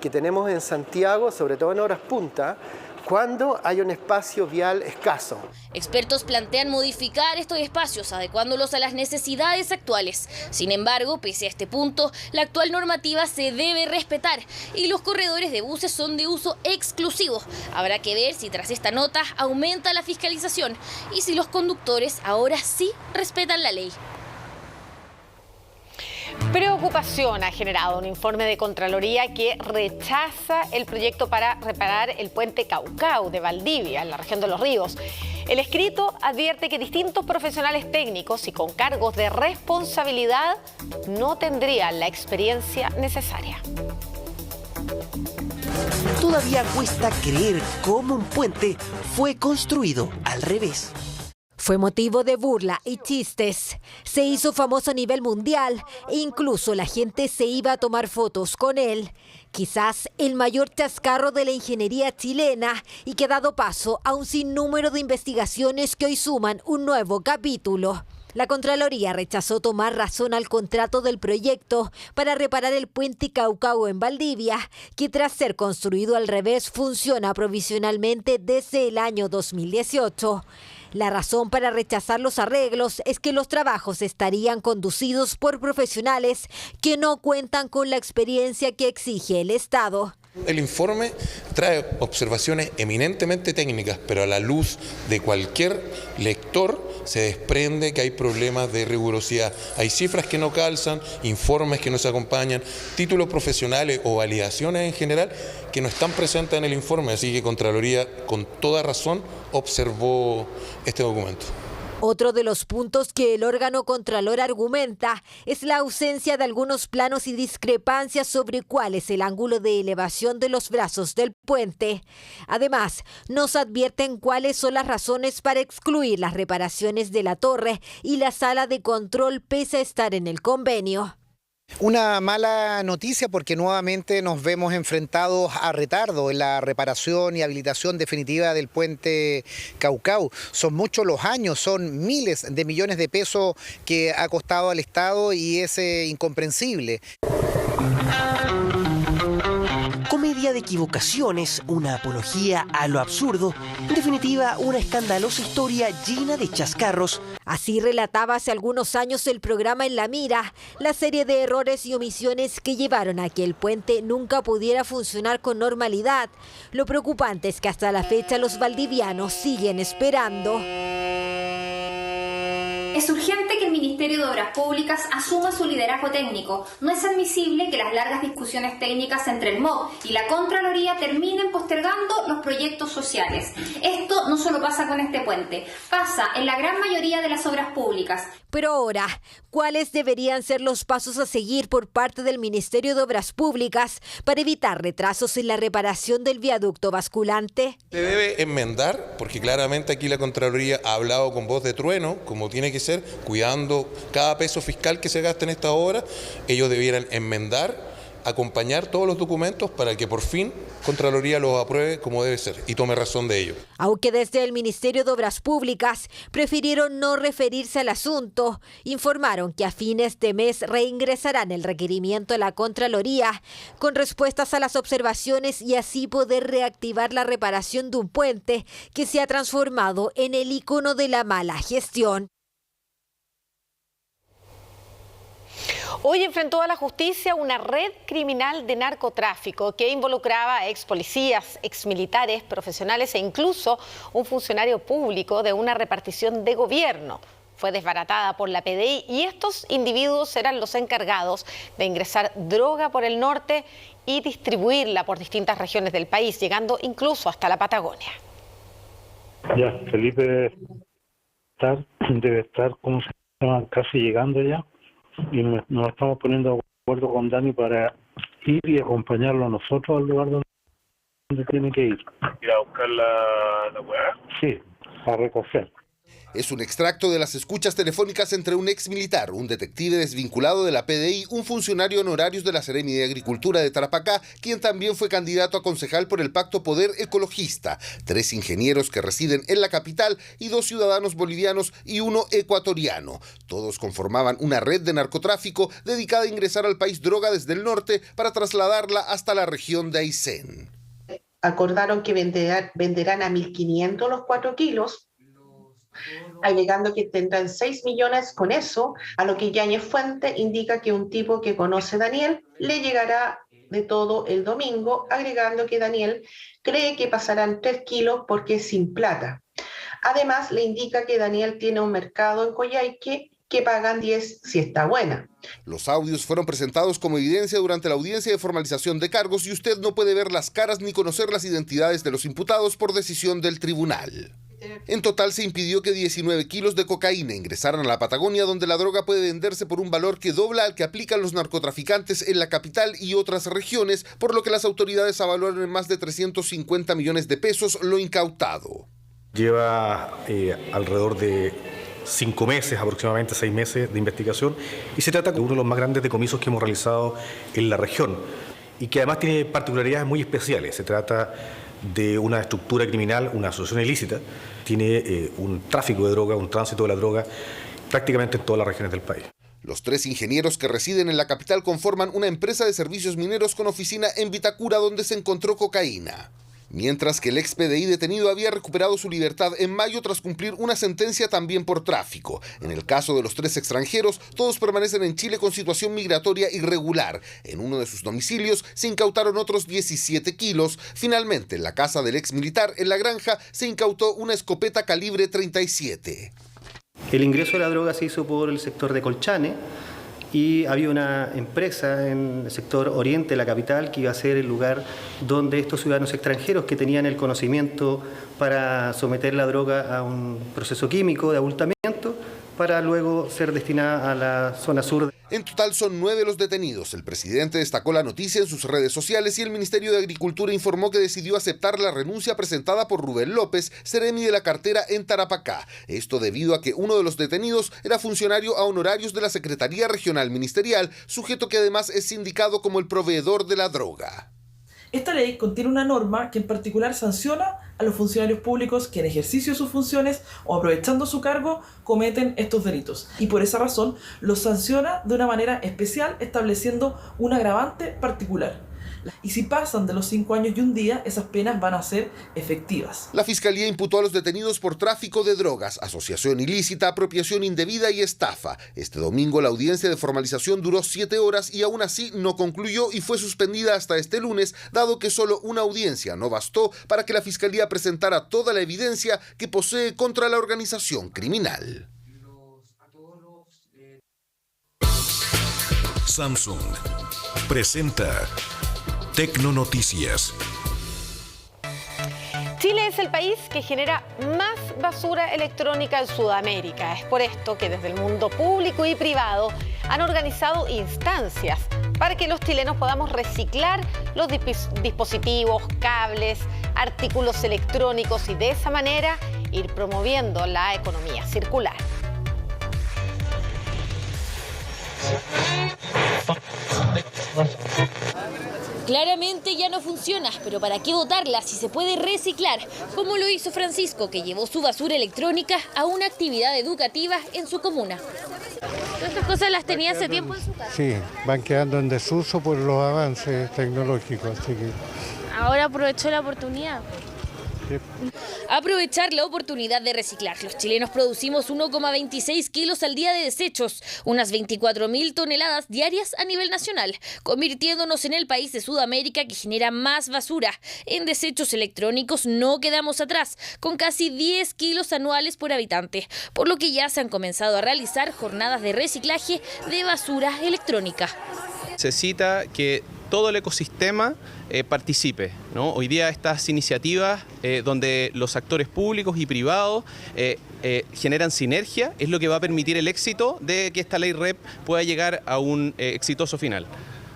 que tenemos en Santiago, sobre todo en horas punta, cuando hay un espacio vial escaso? Expertos plantean modificar estos espacios, adecuándolos a las necesidades actuales. Sin embargo, pese a este punto, la actual normativa se debe respetar y los corredores de buses son de uso exclusivo. Habrá que ver si tras esta nota aumenta la fiscalización y si los conductores ahora sí respetan la ley. Preocupación ha generado un informe de Contraloría que rechaza el proyecto para reparar el puente Caucao de Valdivia, en la región de Los Ríos. El escrito advierte que distintos profesionales técnicos y con cargos de responsabilidad no tendrían la experiencia necesaria. Todavía cuesta creer cómo un puente fue construido al revés. Fue motivo de burla y chistes. Se hizo famoso a nivel mundial e incluso la gente se iba a tomar fotos con él. Quizás el mayor chascarro de la ingeniería chilena y que ha dado paso a un sinnúmero de investigaciones que hoy suman un nuevo capítulo. La Contraloría rechazó tomar razón al contrato del proyecto para reparar el puente Caucao en Valdivia, que tras ser construido al revés funciona provisionalmente desde el año 2018. La razón para rechazar los arreglos es que los trabajos estarían conducidos por profesionales que no cuentan con la experiencia que exige el Estado. El informe trae observaciones eminentemente técnicas, pero a la luz de cualquier lector se desprende que hay problemas de rigurosidad. Hay cifras que no calzan, informes que no se acompañan, títulos profesionales o validaciones en general que no están presentes en el informe, así que Contraloría con toda razón observó este documento. Otro de los puntos que el órgano contralor argumenta es la ausencia de algunos planos y discrepancias sobre cuál es el ángulo de elevación de los brazos del puente. Además, nos advierten cuáles son las razones para excluir las reparaciones de la torre y la sala de control pese a estar en el convenio. Una mala noticia porque nuevamente nos vemos enfrentados a retardo en la reparación y habilitación definitiva del puente Caucau. Son muchos los años, son miles de millones de pesos que ha costado al Estado y es incomprensible. Comedia de equivocaciones, una apología a lo absurdo, en definitiva una escandalosa historia llena de chascarros. Así relataba hace algunos años el programa En la Mira, la serie de errores y omisiones que llevaron a que el puente nunca pudiera funcionar con normalidad. Lo preocupante es que hasta la fecha los valdivianos siguen esperando. Es urgente que el Ministerio de Obras Públicas asuma su liderazgo técnico. No es admisible que las largas discusiones técnicas entre el MOB y la Contraloría terminen postergando los proyectos sociales. Esto no solo pasa con este puente, pasa en la gran mayoría de las obras públicas. Pero ahora, ¿cuáles deberían ser los pasos a seguir por parte del Ministerio de Obras Públicas para evitar retrasos en la reparación del viaducto basculante? Se debe enmendar, porque claramente aquí la Contraloría ha hablado con voz de trueno, como tiene que ser, cuidando cada peso fiscal que se gasta en esta obra. Ellos debieran enmendar, acompañar todos los documentos para que por fin Contraloría los apruebe como debe ser y tome razón de ello. Aunque desde el Ministerio de Obras Públicas prefirieron no referirse al asunto, informaron que a fines de mes reingresarán el requerimiento a la Contraloría con respuestas a las observaciones y así poder reactivar la reparación de un puente que se ha transformado en el icono de la mala gestión. Hoy enfrentó a la justicia una red criminal de narcotráfico que involucraba a ex policías, ex militares, profesionales e incluso un funcionario público de una repartición de gobierno. Fue desbaratada por la PDI y estos individuos eran los encargados de ingresar droga por el norte y distribuirla por distintas regiones del país, llegando incluso hasta la Patagonia. Ya, Felipe debe estar como se llama, casi llegando ya. Y nos estamos poniendo de acuerdo con Dani para ir y acompañarlo a nosotros al lugar donde tiene que ir. ¿Ir a buscar la hueá? Sí, a recoger. Es un extracto de las escuchas telefónicas entre un ex militar, un detective desvinculado de la PDI, un funcionario honorario de la Seremi de Agricultura de Tarapacá, quien también fue candidato a concejal por el Pacto Poder Ecologista, 3 ingenieros que residen en la capital y 2 ciudadanos bolivianos y 1 ecuatoriano. Todos conformaban una red de narcotráfico dedicada a ingresar al país droga desde el norte para trasladarla hasta la región de Aysén. Acordaron que venderán a 1.500 los 4 kilos, alegando que tendrán 6 millones con eso, a lo que Yáñez Fuente indica que un tipo que conoce a Daniel le llegará de todo el domingo, agregando que Daniel cree que pasarán 3 kilos porque es sin plata. Además, le indica que Daniel tiene un mercado en Coyhaique que pagan 10 si está buena. Los audios fueron presentados como evidencia durante la audiencia de formalización de cargos y usted no puede ver las caras ni conocer las identidades de los imputados por decisión del tribunal. En total se impidió que 19 kilos de cocaína ingresaran a la Patagonia, donde la droga puede venderse por un valor que dobla al que aplican los narcotraficantes en la capital y otras regiones, por lo que las autoridades evaluaron en más de 350 millones de pesos lo incautado. Lleva alrededor de 5 meses, aproximadamente 6 meses de investigación, y se trata de uno de los más grandes decomisos que hemos realizado en la región y que además tiene particularidades muy especiales. Se trata de una estructura criminal, una asociación ilícita, tiene un tráfico de droga, un tránsito de la droga prácticamente en todas las regiones del país. Los 3 ingenieros que residen en la capital conforman una empresa de servicios mineros con oficina en Vitacura, donde se encontró cocaína. Mientras que el ex PDI detenido había recuperado su libertad en mayo tras cumplir una sentencia también por tráfico. En el caso de los 3 extranjeros, todos permanecen en Chile con situación migratoria irregular. En uno de sus domicilios se incautaron otros 17 kilos. Finalmente, en la casa del ex militar, en La Granja, se incautó una escopeta calibre 37. El ingreso de la droga se hizo por el sector de Colchane y había una empresa en el sector oriente de la capital que iba a ser el lugar donde estos ciudadanos extranjeros que tenían el conocimiento para someter la droga a un proceso químico de abultamiento para luego ser destinada a la zona sur. En total son 9 los detenidos. El presidente destacó la noticia en sus redes sociales y el Ministerio de Agricultura informó que decidió aceptar la renuncia presentada por Rubén López, seremi de la cartera en Tarapacá. Esto debido a que uno de los detenidos era funcionario a honorarios de la Secretaría Regional Ministerial, sujeto que además es sindicado como el proveedor de la droga. Esta ley contiene una norma que en particular sanciona a los funcionarios públicos que en ejercicio de sus funciones o aprovechando su cargo cometen estos delitos. Y por esa razón los sanciona de una manera especial estableciendo un agravante particular. Y si pasan de los 5 años y un día, esas penas van a ser efectivas. La Fiscalía imputó a los detenidos por tráfico de drogas, asociación ilícita, apropiación indebida y estafa. Este domingo la audiencia de formalización duró 7 horas y aún así no concluyó y fue suspendida hasta este lunes, dado que solo una audiencia no bastó para que la Fiscalía presentara toda la evidencia que posee contra la organización criminal. Samsung presenta Tecnonoticias. Chile es el país que genera más basura electrónica en Sudamérica. Es por esto que desde el mundo público y privado han organizado instancias para que los chilenos podamos reciclar los dispositivos, cables, artículos electrónicos y de esa manera ir promoviendo la economía circular. Claramente ya no funciona, pero ¿para qué botarla si se puede reciclar? Como lo hizo Francisco, que llevó su basura electrónica a una actividad educativa en su comuna. ¿Todas estas cosas las tenía hace tiempo en su casa? Sí, van quedando en desuso por los avances tecnológicos, así que... Ahora aprovechó la oportunidad. Aprovechar la oportunidad de reciclar. Los chilenos producimos 1,26 kilos al día de desechos, unas 24.000 toneladas diarias a nivel nacional, convirtiéndonos en el país de Sudamérica que genera más basura. En desechos electrónicos no quedamos atrás, con casi 10 kilos anuales por habitante, por lo que ya se han comenzado a realizar jornadas de reciclaje de basura electrónica. Necesita que todo el ecosistema participe, ¿no? Hoy día estas iniciativas donde los actores públicos y privados generan sinergia es lo que va a permitir el éxito de que esta ley REP pueda llegar a un exitoso final.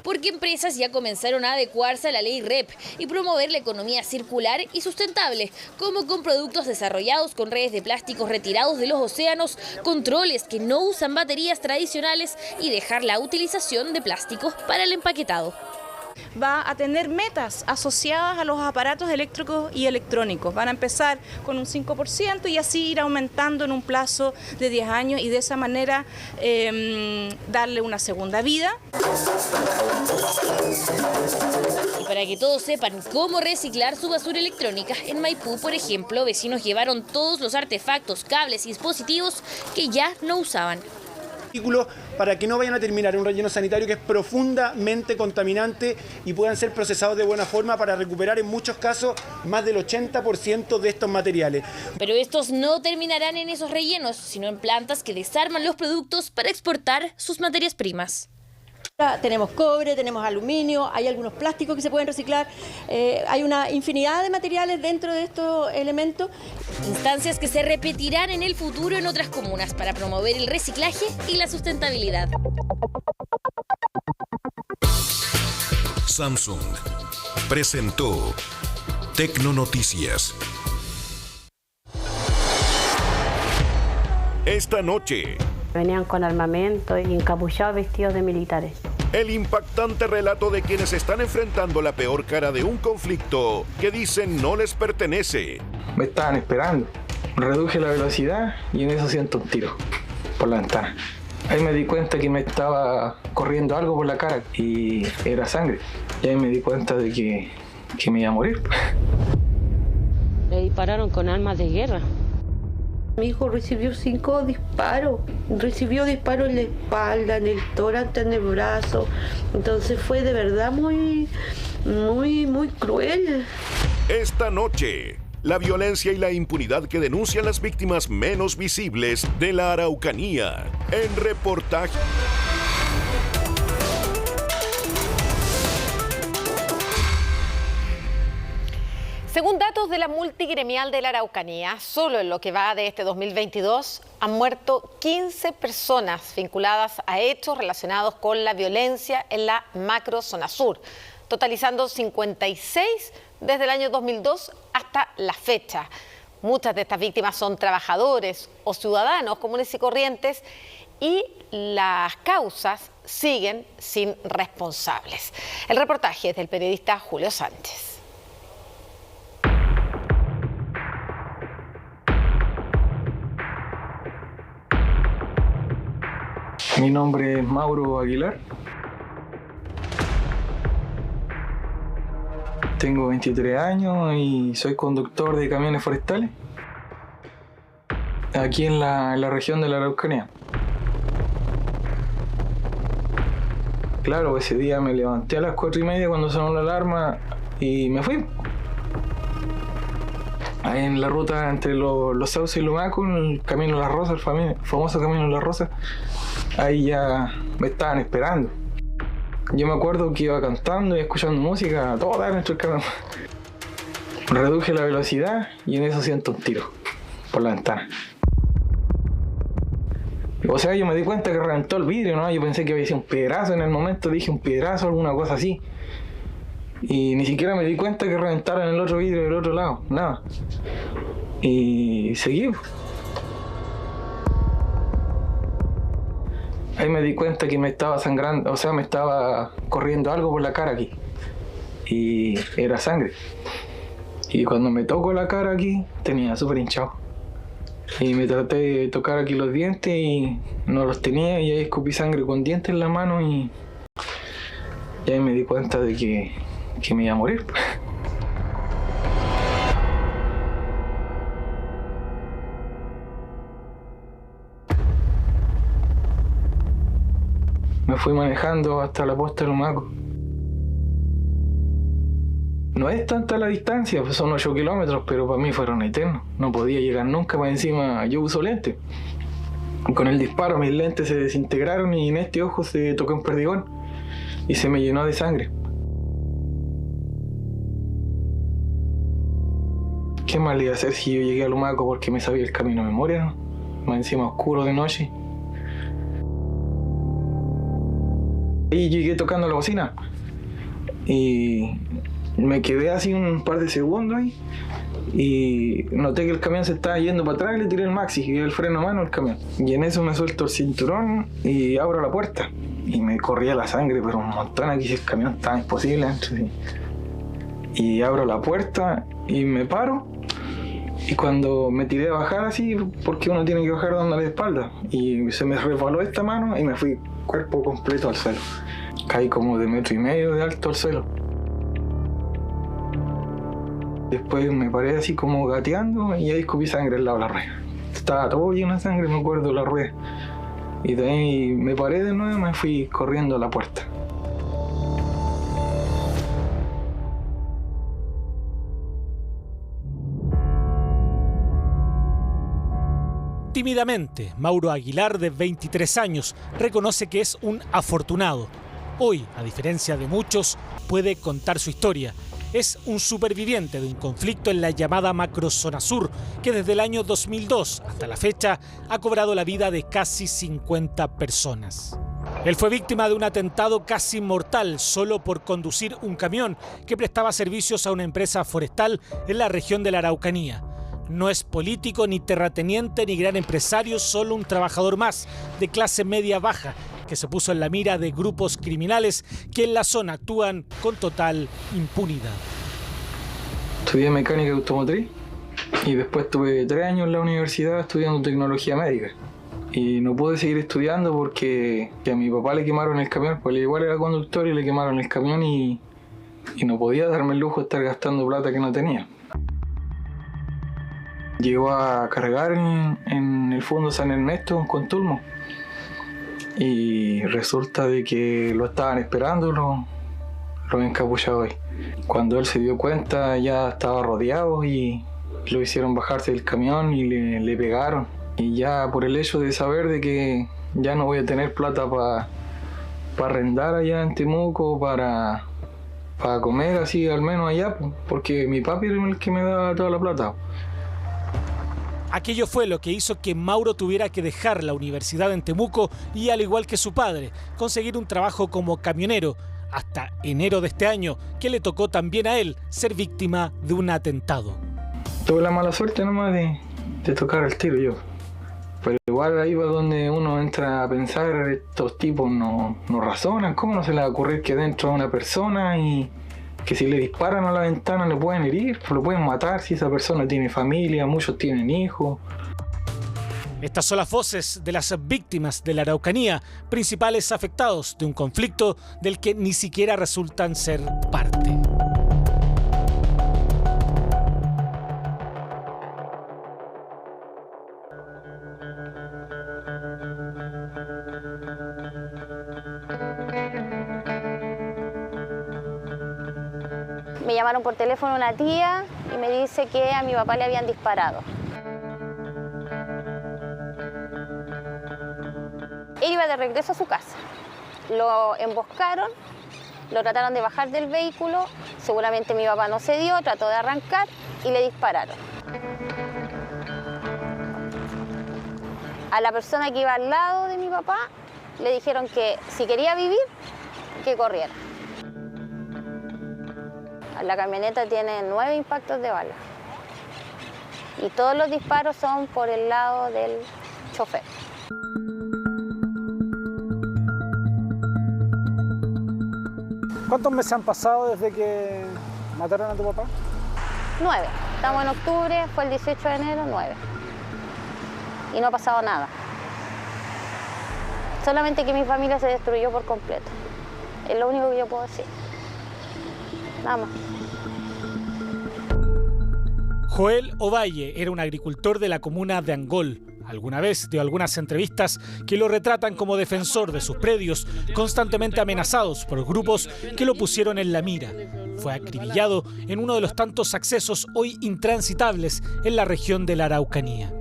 Porque empresas ya comenzaron a adecuarse a la ley REP y promover la economía circular y sustentable, como con productos desarrollados con redes de plásticos retirados de los océanos, controles que no usan baterías tradicionales y dejar la utilización de plásticos para el empaquetado. Va a tener metas asociadas a los aparatos eléctricos y electrónicos. Van a empezar con un 5% y así ir aumentando en un plazo de 10 años y de esa manera darle una segunda vida. Y para que todos sepan cómo reciclar su basura electrónica, en Maipú, por ejemplo, vecinos llevaron todos los artefactos, cables y dispositivos que ya no usaban. Para que no vayan a terminar en un relleno sanitario que es profundamente contaminante y puedan ser procesados de buena forma para recuperar en muchos casos más del 80% de estos materiales. Pero estos no terminarán en esos rellenos, sino en plantas que desarman los productos para exportar sus materias primas. Tenemos cobre, tenemos aluminio, hay algunos plásticos que se pueden reciclar, hay una infinidad de materiales dentro de estos elementos. Instancias que se repetirán en el futuro en otras comunas para promover el reciclaje y la sustentabilidad. Samsung presentó Tecnonoticias. Esta noche. Venían con armamento y encapuchados vestidos de militares. El impactante relato de quienes están enfrentando la peor cara de un conflicto que dicen no les pertenece. Me estaban esperando. Reduje la velocidad y en eso siento un tiro por la ventana. Ahí me di cuenta que me estaba corriendo algo por la cara y era sangre. Y ahí me di cuenta de que me iba a morir. Le dispararon con armas de guerra. Mi hijo recibió 5 disparos, recibió disparos en la espalda, en el tórax, en el brazo, entonces fue de verdad muy cruel. Esta noche, la violencia y la impunidad que denuncian las víctimas menos visibles de la Araucanía. En reportaje. Según datos de la multigremial de la Araucanía, solo en lo que va de este 2022 han muerto 15 personas vinculadas a hechos relacionados con la violencia en la macrozona sur, totalizando 56 desde el año 2002 hasta la fecha. Muchas de estas víctimas son trabajadores o ciudadanos comunes y corrientes y las causas siguen sin responsables. El reportaje es del periodista Julio Sánchez. Mi nombre es Mauro Aguilar. Tengo 23 años y soy conductor de camiones forestales aquí en la región de la Araucanía. Claro, ese día me levanté a las 4:30 cuando sonó la alarma y me fui. Ahí en la ruta entre los Sauces y Lumaco, el Camino Las Rosas, el famoso Camino Las Rosas, ahí ya me estaban esperando. Yo me acuerdo que iba cantando y escuchando música a toda nuestro camión. Reduje la velocidad y en eso siento un tiro por la ventana. O sea, yo me di cuenta que reventó el vidrio, ¿no? Yo pensé que había sido un piedrazo en el momento, dije un piedrazo, alguna cosa así. Y ni siquiera me di cuenta que reventaron el otro vidrio del otro lado, nada. Y seguí. Ahí me di cuenta que me estaba sangrando, o sea, me estaba corriendo algo por la cara aquí. Y era sangre. Y cuando me tocó la cara aquí, tenía súper hinchado. Y me traté de tocar aquí los dientes y no los tenía, y ahí escupí sangre con dientes en la mano y ahí me di cuenta de que me iba a morir. Me fui manejando hasta la posta de Lumaco. No es tanta la distancia, pues son 8 kilómetros, pero para mí fueron eternos. No podía llegar nunca, para encima yo uso lentes. Con el disparo mis lentes se desintegraron y en este ojo se tocó un perdigón y se me llenó de sangre. ¿Qué más le iba a hacer si yo llegué a Lumaco porque me sabía el camino de memoria, ¿no? Más encima oscuro de noche. Y llegué tocando la bocina y me quedé así un par de segundos ahí y noté que el camión se estaba yendo para atrás y le tiré el maxi y el freno a mano al camión. Y en eso me suelto el cinturón y abro la puerta y me corría la sangre, pero un montón aquí, el camión estaba imposible dentro. Y abro la puerta y me paro. Y cuando me tiré a bajar así, porque uno tiene que bajar dándole la espalda, y se me resbaló esta mano y me fui cuerpo completo al suelo. Caí como de 1,5 metros de alto al suelo. Después me paré así como gateando y ahí escupí sangre al lado de la rueda. Estaba todo lleno de sangre, me acuerdo, de la rueda. Y de ahí me paré de nuevo y me fui corriendo a la puerta. Tímidamente, Mauro Aguilar, de 23 años, reconoce que es un afortunado. Hoy, a diferencia de muchos, puede contar su historia. Es un superviviente de un conflicto en la llamada macrozona sur, que desde el año 2002 hasta la fecha ha cobrado la vida de casi 50 personas. Él fue víctima de un atentado casi mortal solo por conducir un camión que prestaba servicios a una empresa forestal en la región de la Araucanía. No es político, ni terrateniente, ni gran empresario, solo un trabajador más de clase media-baja que se puso en la mira de grupos criminales que en la zona actúan con total impunidad. Estudié mecánica automotriz y después tuve 3 años en la universidad estudiando tecnología médica. Y no pude seguir estudiando porque a mi papá le quemaron el camión, pues igual era conductor y le quemaron el camión y no podía darme el lujo de estar gastando plata que no tenía. Llegó a cargar en el fondo San Ernesto, en Contulmo, y resulta de que lo estaban esperando los encapuchados ahí. Cuando él se dio cuenta ya estaba rodeado y lo hicieron bajarse del camión y le pegaron. Y ya por el hecho de saber de que ya no voy a tener plata para arrendar allá en Temuco, para comer así al menos allá, porque mi papi era el que me daba toda la plata. Aquello fue lo que hizo que Mauro tuviera que dejar la universidad en Temuco y, al igual que su padre, conseguir un trabajo como camionero hasta enero de este año, que le tocó también a él ser víctima de un atentado. Tuve la mala suerte nomás de tocar el tiro yo. Pero igual ahí va donde uno entra a pensar, estos tipos no razonan, ¿cómo no se les va a ocurrir que dentro de una persona y que si le disparan a la ventana le pueden herir, lo pueden matar si esa persona tiene familia, muchos tienen hijos? Estas son las voces de las víctimas de la Araucanía, principales afectados de un conflicto del que ni siquiera resultan ser parte. Me llamaron por teléfono una tía y me dice que a mi papá le habían disparado. Él iba de regreso a su casa. Lo emboscaron, lo trataron de bajar del vehículo, seguramente mi papá no cedió, trató de arrancar y le dispararon. A la persona que iba al lado de mi papá le dijeron que si quería vivir, que corriera. La camioneta tiene 9 impactos de bala y todos los disparos son por el lado del chofer. ¿Cuántos meses han pasado desde que mataron a tu papá? 9. Estamos en octubre, fue el 18 de enero, 9. Y no ha pasado nada. Solamente que mi familia se destruyó por completo. Es lo único que yo puedo decir. Nada más. Joel Ovalle era un agricultor de la comuna de Angol. Alguna vez dio algunas entrevistas que lo retratan como defensor de sus predios, constantemente amenazados por grupos que lo pusieron en la mira. Fue acribillado en uno de los tantos accesos hoy intransitables en la región de la Araucanía.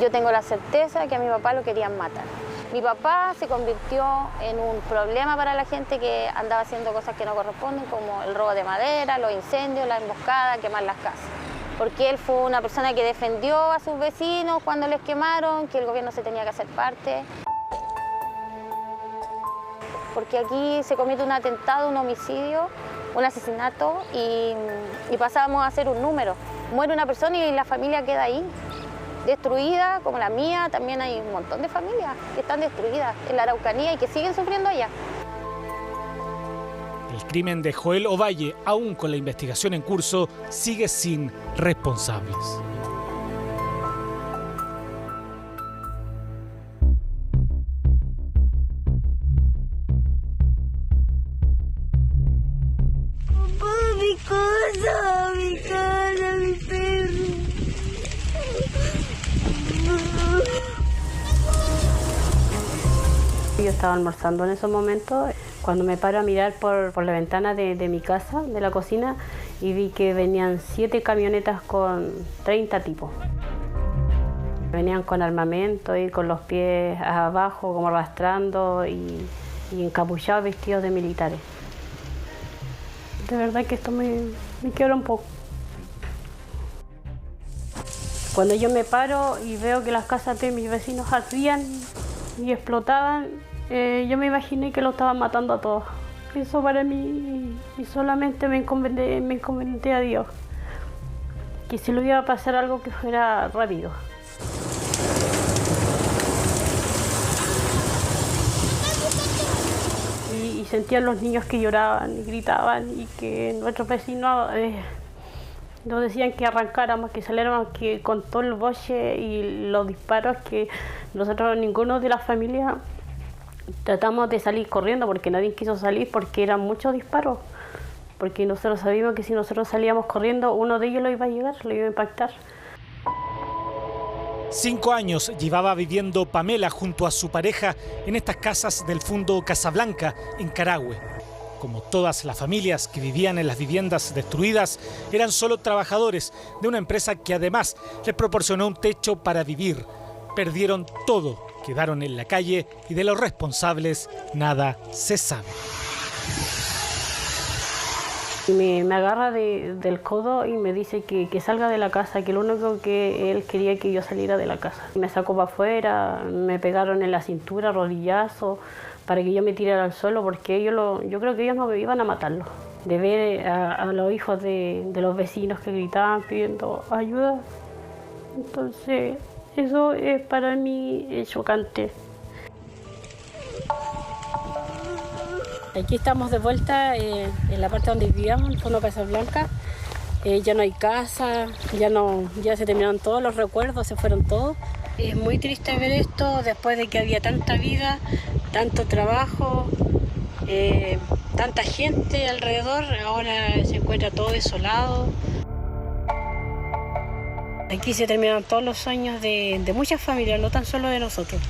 Yo tengo la certeza que a mi papá lo querían matar. Mi papá se convirtió en un problema para la gente que andaba haciendo cosas que no corresponden, como el robo de madera, los incendios, la emboscada, quemar las casas. Porque él fue una persona que defendió a sus vecinos cuando les quemaron, que el gobierno se tenía que hacer parte. Porque aquí se comete un atentado, un homicidio, un asesinato y pasamos a ser un número. Muere una persona y la familia queda ahí, destruida, como la mía. También hay un montón de familias que están destruidas en la Araucanía y que siguen sufriendo allá. El crimen de Joel Ovalle, aún con la investigación en curso, sigue sin responsables. Mi cosa, mi perro. Yo estaba almorzando en esos momentos cuando me paro a mirar por la ventana de mi casa, de la cocina, y vi que venían 7 camionetas con 30 tipos. Venían con armamento y con los pies abajo, como arrastrando y encapuchados, vestidos de militares. De verdad que esto me quiebra un poco. Cuando yo me paro y veo que las casas de mis vecinos ardían y explotaban, yo me imaginé que lo estaban matando a todos. Eso para mí, y solamente me encomendé a Dios, que si le iba a pasar algo que fuera rápido. Y sentían los niños que lloraban y gritaban y que nuestros vecinos nos decían que arrancáramos, que saliéramos, que con todo el boche y los disparos, que nosotros, ninguno de la familia, tratamos de salir corriendo porque nadie quiso salir porque eran muchos disparos. Porque nosotros sabíamos que si nosotros salíamos corriendo, uno de ellos lo iba a llegar, lo iba a impactar. 5 años llevaba viviendo Pamela junto a su pareja en estas casas del Fundo Casablanca, en Carahue. como todas las familias que vivían en las viviendas destruidas, eran solo trabajadores de una empresa que además les proporcionó un techo para vivir. Perdieron todo, quedaron en la calle y de los responsables nada se sabe. Me agarra del codo y me dice que salga de la casa, que lo único que él quería que yo saliera de la casa. Me sacó para afuera, me pegaron en la cintura, rodillazo, para que yo me tirara al suelo, porque yo creo que ellos no me iban a matarlo. De ver a los hijos de los vecinos que gritaban pidiendo ayuda. Entonces, eso es para mí chocante. Aquí estamos de vuelta en la parte donde vivíamos, en Fondo Casablanca. Ya no hay casa, ya se terminaron todos los recuerdos, se fueron todos. Es muy triste ver esto después de que había tanta vida, tanto trabajo, tanta gente alrededor. Ahora se encuentra todo desolado. Aquí se terminaron todos los sueños de muchas familias, no tan solo de nosotros.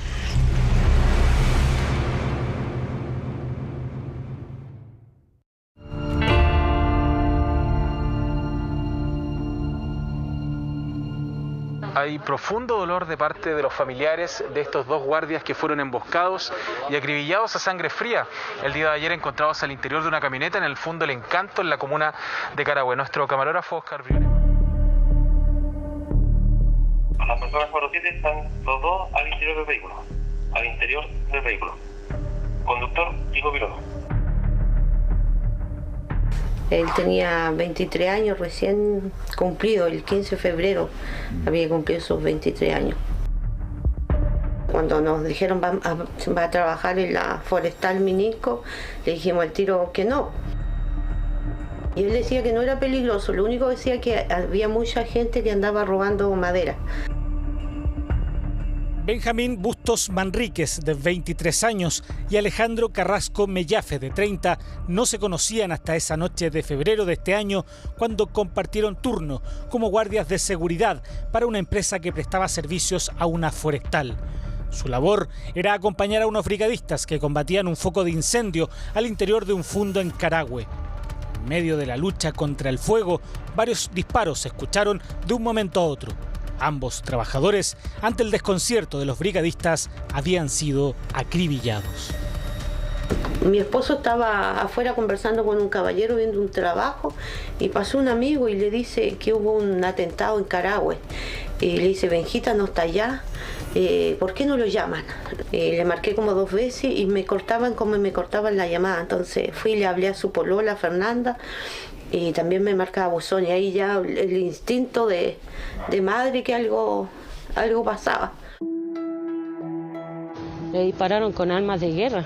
Hay profundo dolor de parte de los familiares de estos dos guardias que fueron emboscados y acribillados a sangre fría el día de ayer, encontrados al interior de una camioneta en el fondo El Encanto, en la comuna de Carahue. Nuestro camarógrafo Oscar Briones. Las personas 47 están los dos al interior del vehículo. Al interior del vehículo. Conductor y copiloto. Él tenía 23 años recién cumplido, el 15 de febrero había cumplido sus 23 años. Cuando nos dijeron va a trabajar en la Forestal Minisco, le dijimos al tiro que no. Y él decía que no era peligroso, lo único que decía que había mucha gente que andaba robando madera. Benjamín Bustos Manríquez, de 23 años, y Alejandro Carrasco Mellafe, de 30, no se conocían hasta esa noche de febrero de este año, cuando compartieron turno como guardias de seguridad para una empresa que prestaba servicios a una forestal. Su labor era acompañar a unos brigadistas que combatían un foco de incendio al interior de un fundo en Carahue. En medio de la lucha contra el fuego, varios disparos se escucharon de un momento a otro. Ambos trabajadores, ante el desconcierto de los brigadistas, habían sido acribillados. Mi esposo estaba afuera conversando con un caballero viendo un trabajo y pasó un amigo y le dice que hubo un atentado en Carahue. Y le dice, Benjita no está allá, ¿por qué no lo llaman? Le marqué como 2 veces y me cortaban como me cortaban la llamada. Entonces fui y le hablé a su polola, Fernanda, y también me marcaba buzón. Y ahí ya el instinto de madre que algo pasaba. Le dispararon con armas de guerra.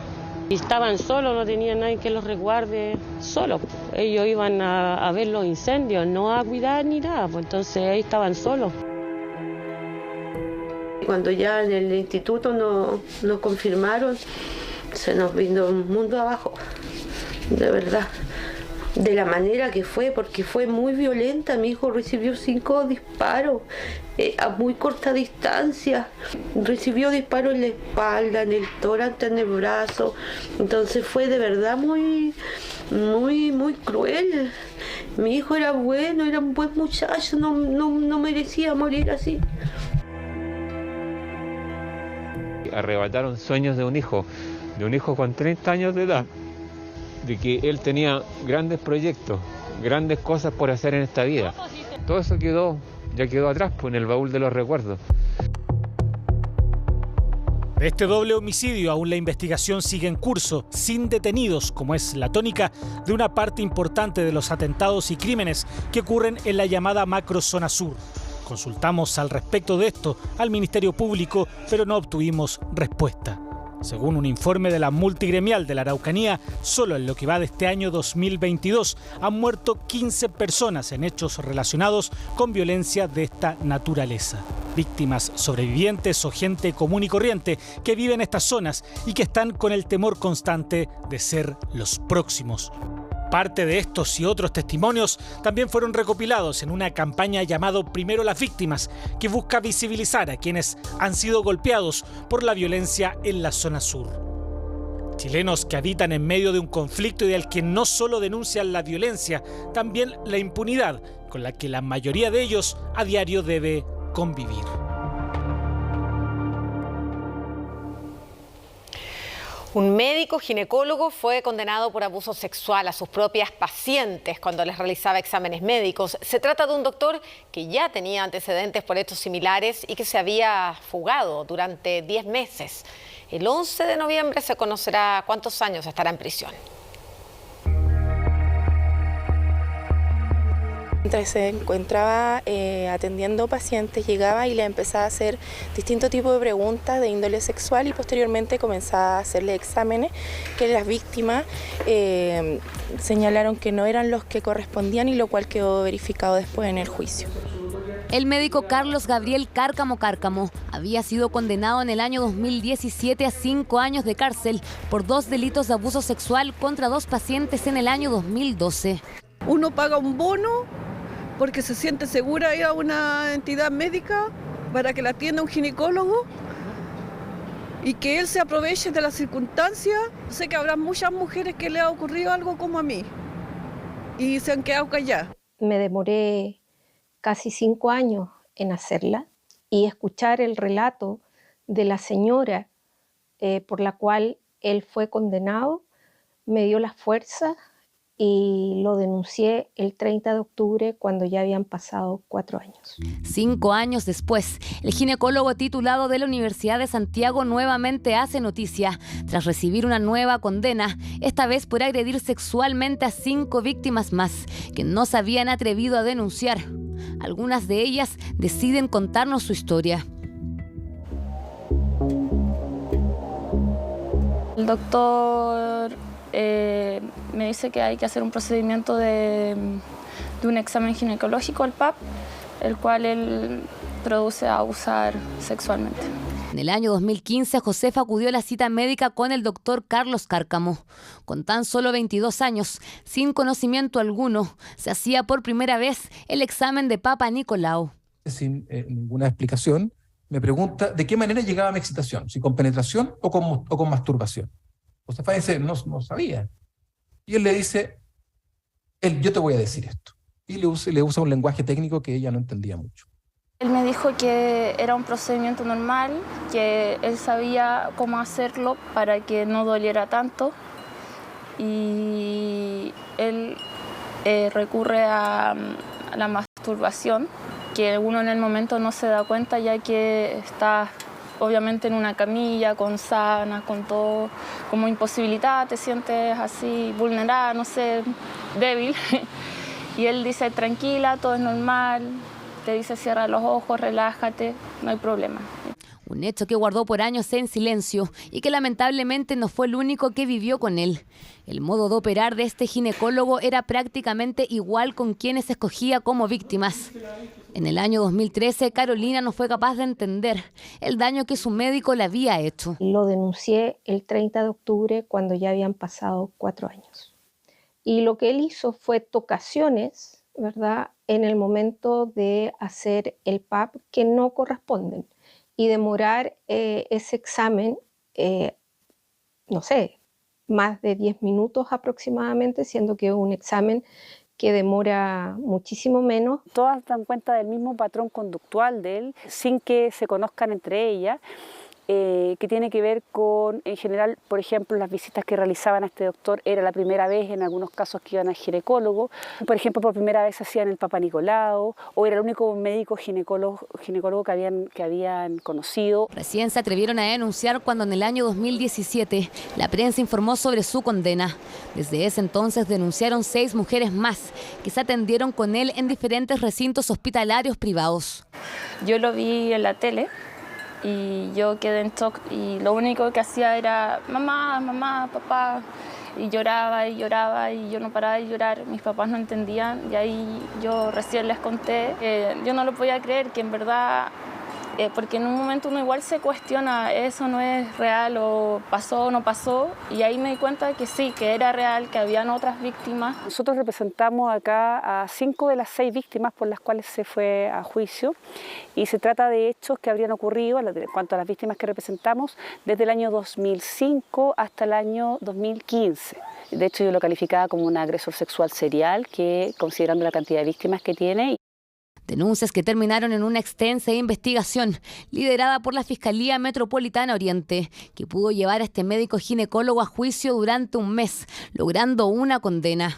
Y estaban solos, no tenían nadie que los resguarde, solos. Ellos iban a ver los incendios, no a cuidar ni nada, pues entonces ahí estaban solos. Cuando ya en el instituto nos confirmaron, se nos vino un mundo abajo, de verdad. De la manera que fue, porque fue muy violenta. Mi hijo recibió 5 disparos a muy corta distancia. Recibió disparos en la espalda, en el tórax, en el brazo. Entonces fue de verdad muy cruel. Mi hijo era bueno, era un buen muchacho, no merecía morir así. Arrebataron sueños de un hijo con 30 años de edad, de que él tenía grandes proyectos, grandes cosas por hacer en esta vida. Todo eso ya quedó atrás, pues, en el baúl de los recuerdos. De este doble homicidio aún la investigación sigue en curso, sin detenidos, como es la tónica de una parte importante de los atentados y crímenes que ocurren en la llamada macrozona sur. Consultamos al respecto de esto al Ministerio Público, pero no obtuvimos respuesta. Según un informe de la multigremial de la Araucanía, solo en lo que va de este año 2022 han muerto 15 personas en hechos relacionados con violencia de esta naturaleza. Víctimas sobrevivientes o gente común y corriente que vive en estas zonas y que están con el temor constante de ser los próximos. Parte de estos y otros testimonios también fueron recopilados en una campaña llamado Primero las Víctimas, que busca visibilizar a quienes han sido golpeados por la violencia en la zona sur. Chilenos que habitan en medio de un conflicto y del que no solo denuncian la violencia, también la impunidad con la que la mayoría de ellos a diario debe convivir. Un médico ginecólogo fue condenado por abuso sexual a sus propias pacientes cuando les realizaba exámenes médicos. Se trata de un doctor que ya tenía antecedentes por hechos similares y que se había fugado durante 10 meses. El 11 de noviembre se conocerá cuántos años estará en prisión. Mientras se encontraba atendiendo pacientes, llegaba y le empezaba a hacer distintos tipos de preguntas de índole sexual y posteriormente comenzaba a hacerle exámenes que las víctimas señalaron que no eran los que correspondían y lo cual quedó verificado después en el juicio. El médico Carlos Gabriel Cárcamo había sido condenado en el año 2017 a 5 años de cárcel por 2 delitos de abuso sexual contra 2 pacientes en el año 2012. Uno paga un bono porque se siente segura ir a una entidad médica para que la atienda un ginecólogo y que él se aproveche de las circunstancias. Sé que habrá muchas mujeres que le ha ocurrido algo como a mí y se han quedado calladas. Me demoré casi 5 años en hacerla y escuchar el relato de la señora por la cual él fue condenado me dio la fuerza y lo denuncié el 30 de octubre cuando ya habían pasado 4 años. 5 años después, el ginecólogo titulado de la Universidad de Santiago nuevamente hace noticia tras recibir una nueva condena, esta vez por agredir sexualmente a 5 víctimas más que no se habían atrevido a denunciar. Algunas de ellas deciden contarnos su historia. El doctor me dice que hay que hacer un procedimiento de un examen ginecológico, el PAP, el cual él produce a abusar sexualmente. En el año 2015, Josefa acudió a la cita médica con el doctor Carlos Cárcamo. Con tan solo 22 años, sin conocimiento alguno, se hacía por primera vez el examen de Papa Nicolau. Sin ninguna explicación, me pregunta de qué manera llegaba mi excitación, si con penetración o con masturbación. Josefa dice, no sabía. Y él le dice, yo te voy a decir esto. Y le usa un lenguaje técnico que ella no entendía mucho. Él me dijo que era un procedimiento normal, que él sabía cómo hacerlo para que no doliera tanto. Y él recurre a la masturbación, que uno en el momento no se da cuenta ya que está obviamente en una camilla, con sábanas, con todo, como imposibilitada, te sientes así vulnerada, no sé, débil. Y él dice, tranquila, todo es normal, te dice, cierra los ojos, relájate, no hay problema. Un hecho que guardó por años en silencio y que lamentablemente no fue el único que vivió con él. El modo de operar de este ginecólogo era prácticamente igual con quienes escogía como víctimas. En el año 2013, Carolina no fue capaz de entender el daño que su médico le había hecho. Lo denuncié el 30 de octubre cuando ya habían pasado 4 años. Y lo que él hizo fue tocaciones, ¿verdad?, en el momento de hacer el PAP que no corresponden. Y demorar ese examen, no sé, más de 10 minutos aproximadamente, siendo que es un examen que demora muchísimo menos. Todas dan cuenta del mismo patrón conductual de él, sin que se conozcan entre ellas, que tiene que ver con, en general, por ejemplo, las visitas que realizaban a este doctor era la primera vez, en algunos casos que iban al ginecólogo, por ejemplo, por primera vez hacían el Papa Nicolau, o era el único médico ginecólogo que habían conocido. Recién se atrevieron a denunciar cuando en el año 2017 la prensa informó sobre su condena. Desde ese entonces denunciaron 6 mujeres más que se atendieron con él en diferentes recintos hospitalarios privados. Yo lo vi en la tele y yo quedé en shock y lo único que hacía era mamá, mamá, papá, y lloraba y lloraba y yo no paraba de llorar. Mis papás no entendían y ahí yo recién les conté que yo no lo podía creer, que en verdad porque en un momento uno igual se cuestiona, eso no es real o pasó o no pasó, y ahí me di cuenta de que sí, que era real, que habían otras víctimas. Nosotros representamos acá a 5 de las 6 víctimas por las cuales se fue a juicio, y se trata de hechos que habrían ocurrido, en cuanto a las víctimas que representamos, desde el año 2005 hasta el año 2015. De hecho, yo lo calificaba como un agresor sexual serial, que considerando la cantidad de víctimas que tiene. Denuncias que terminaron en una extensa investigación liderada por la Fiscalía Metropolitana Oriente, que pudo llevar a este médico ginecólogo a juicio durante un mes, logrando una condena.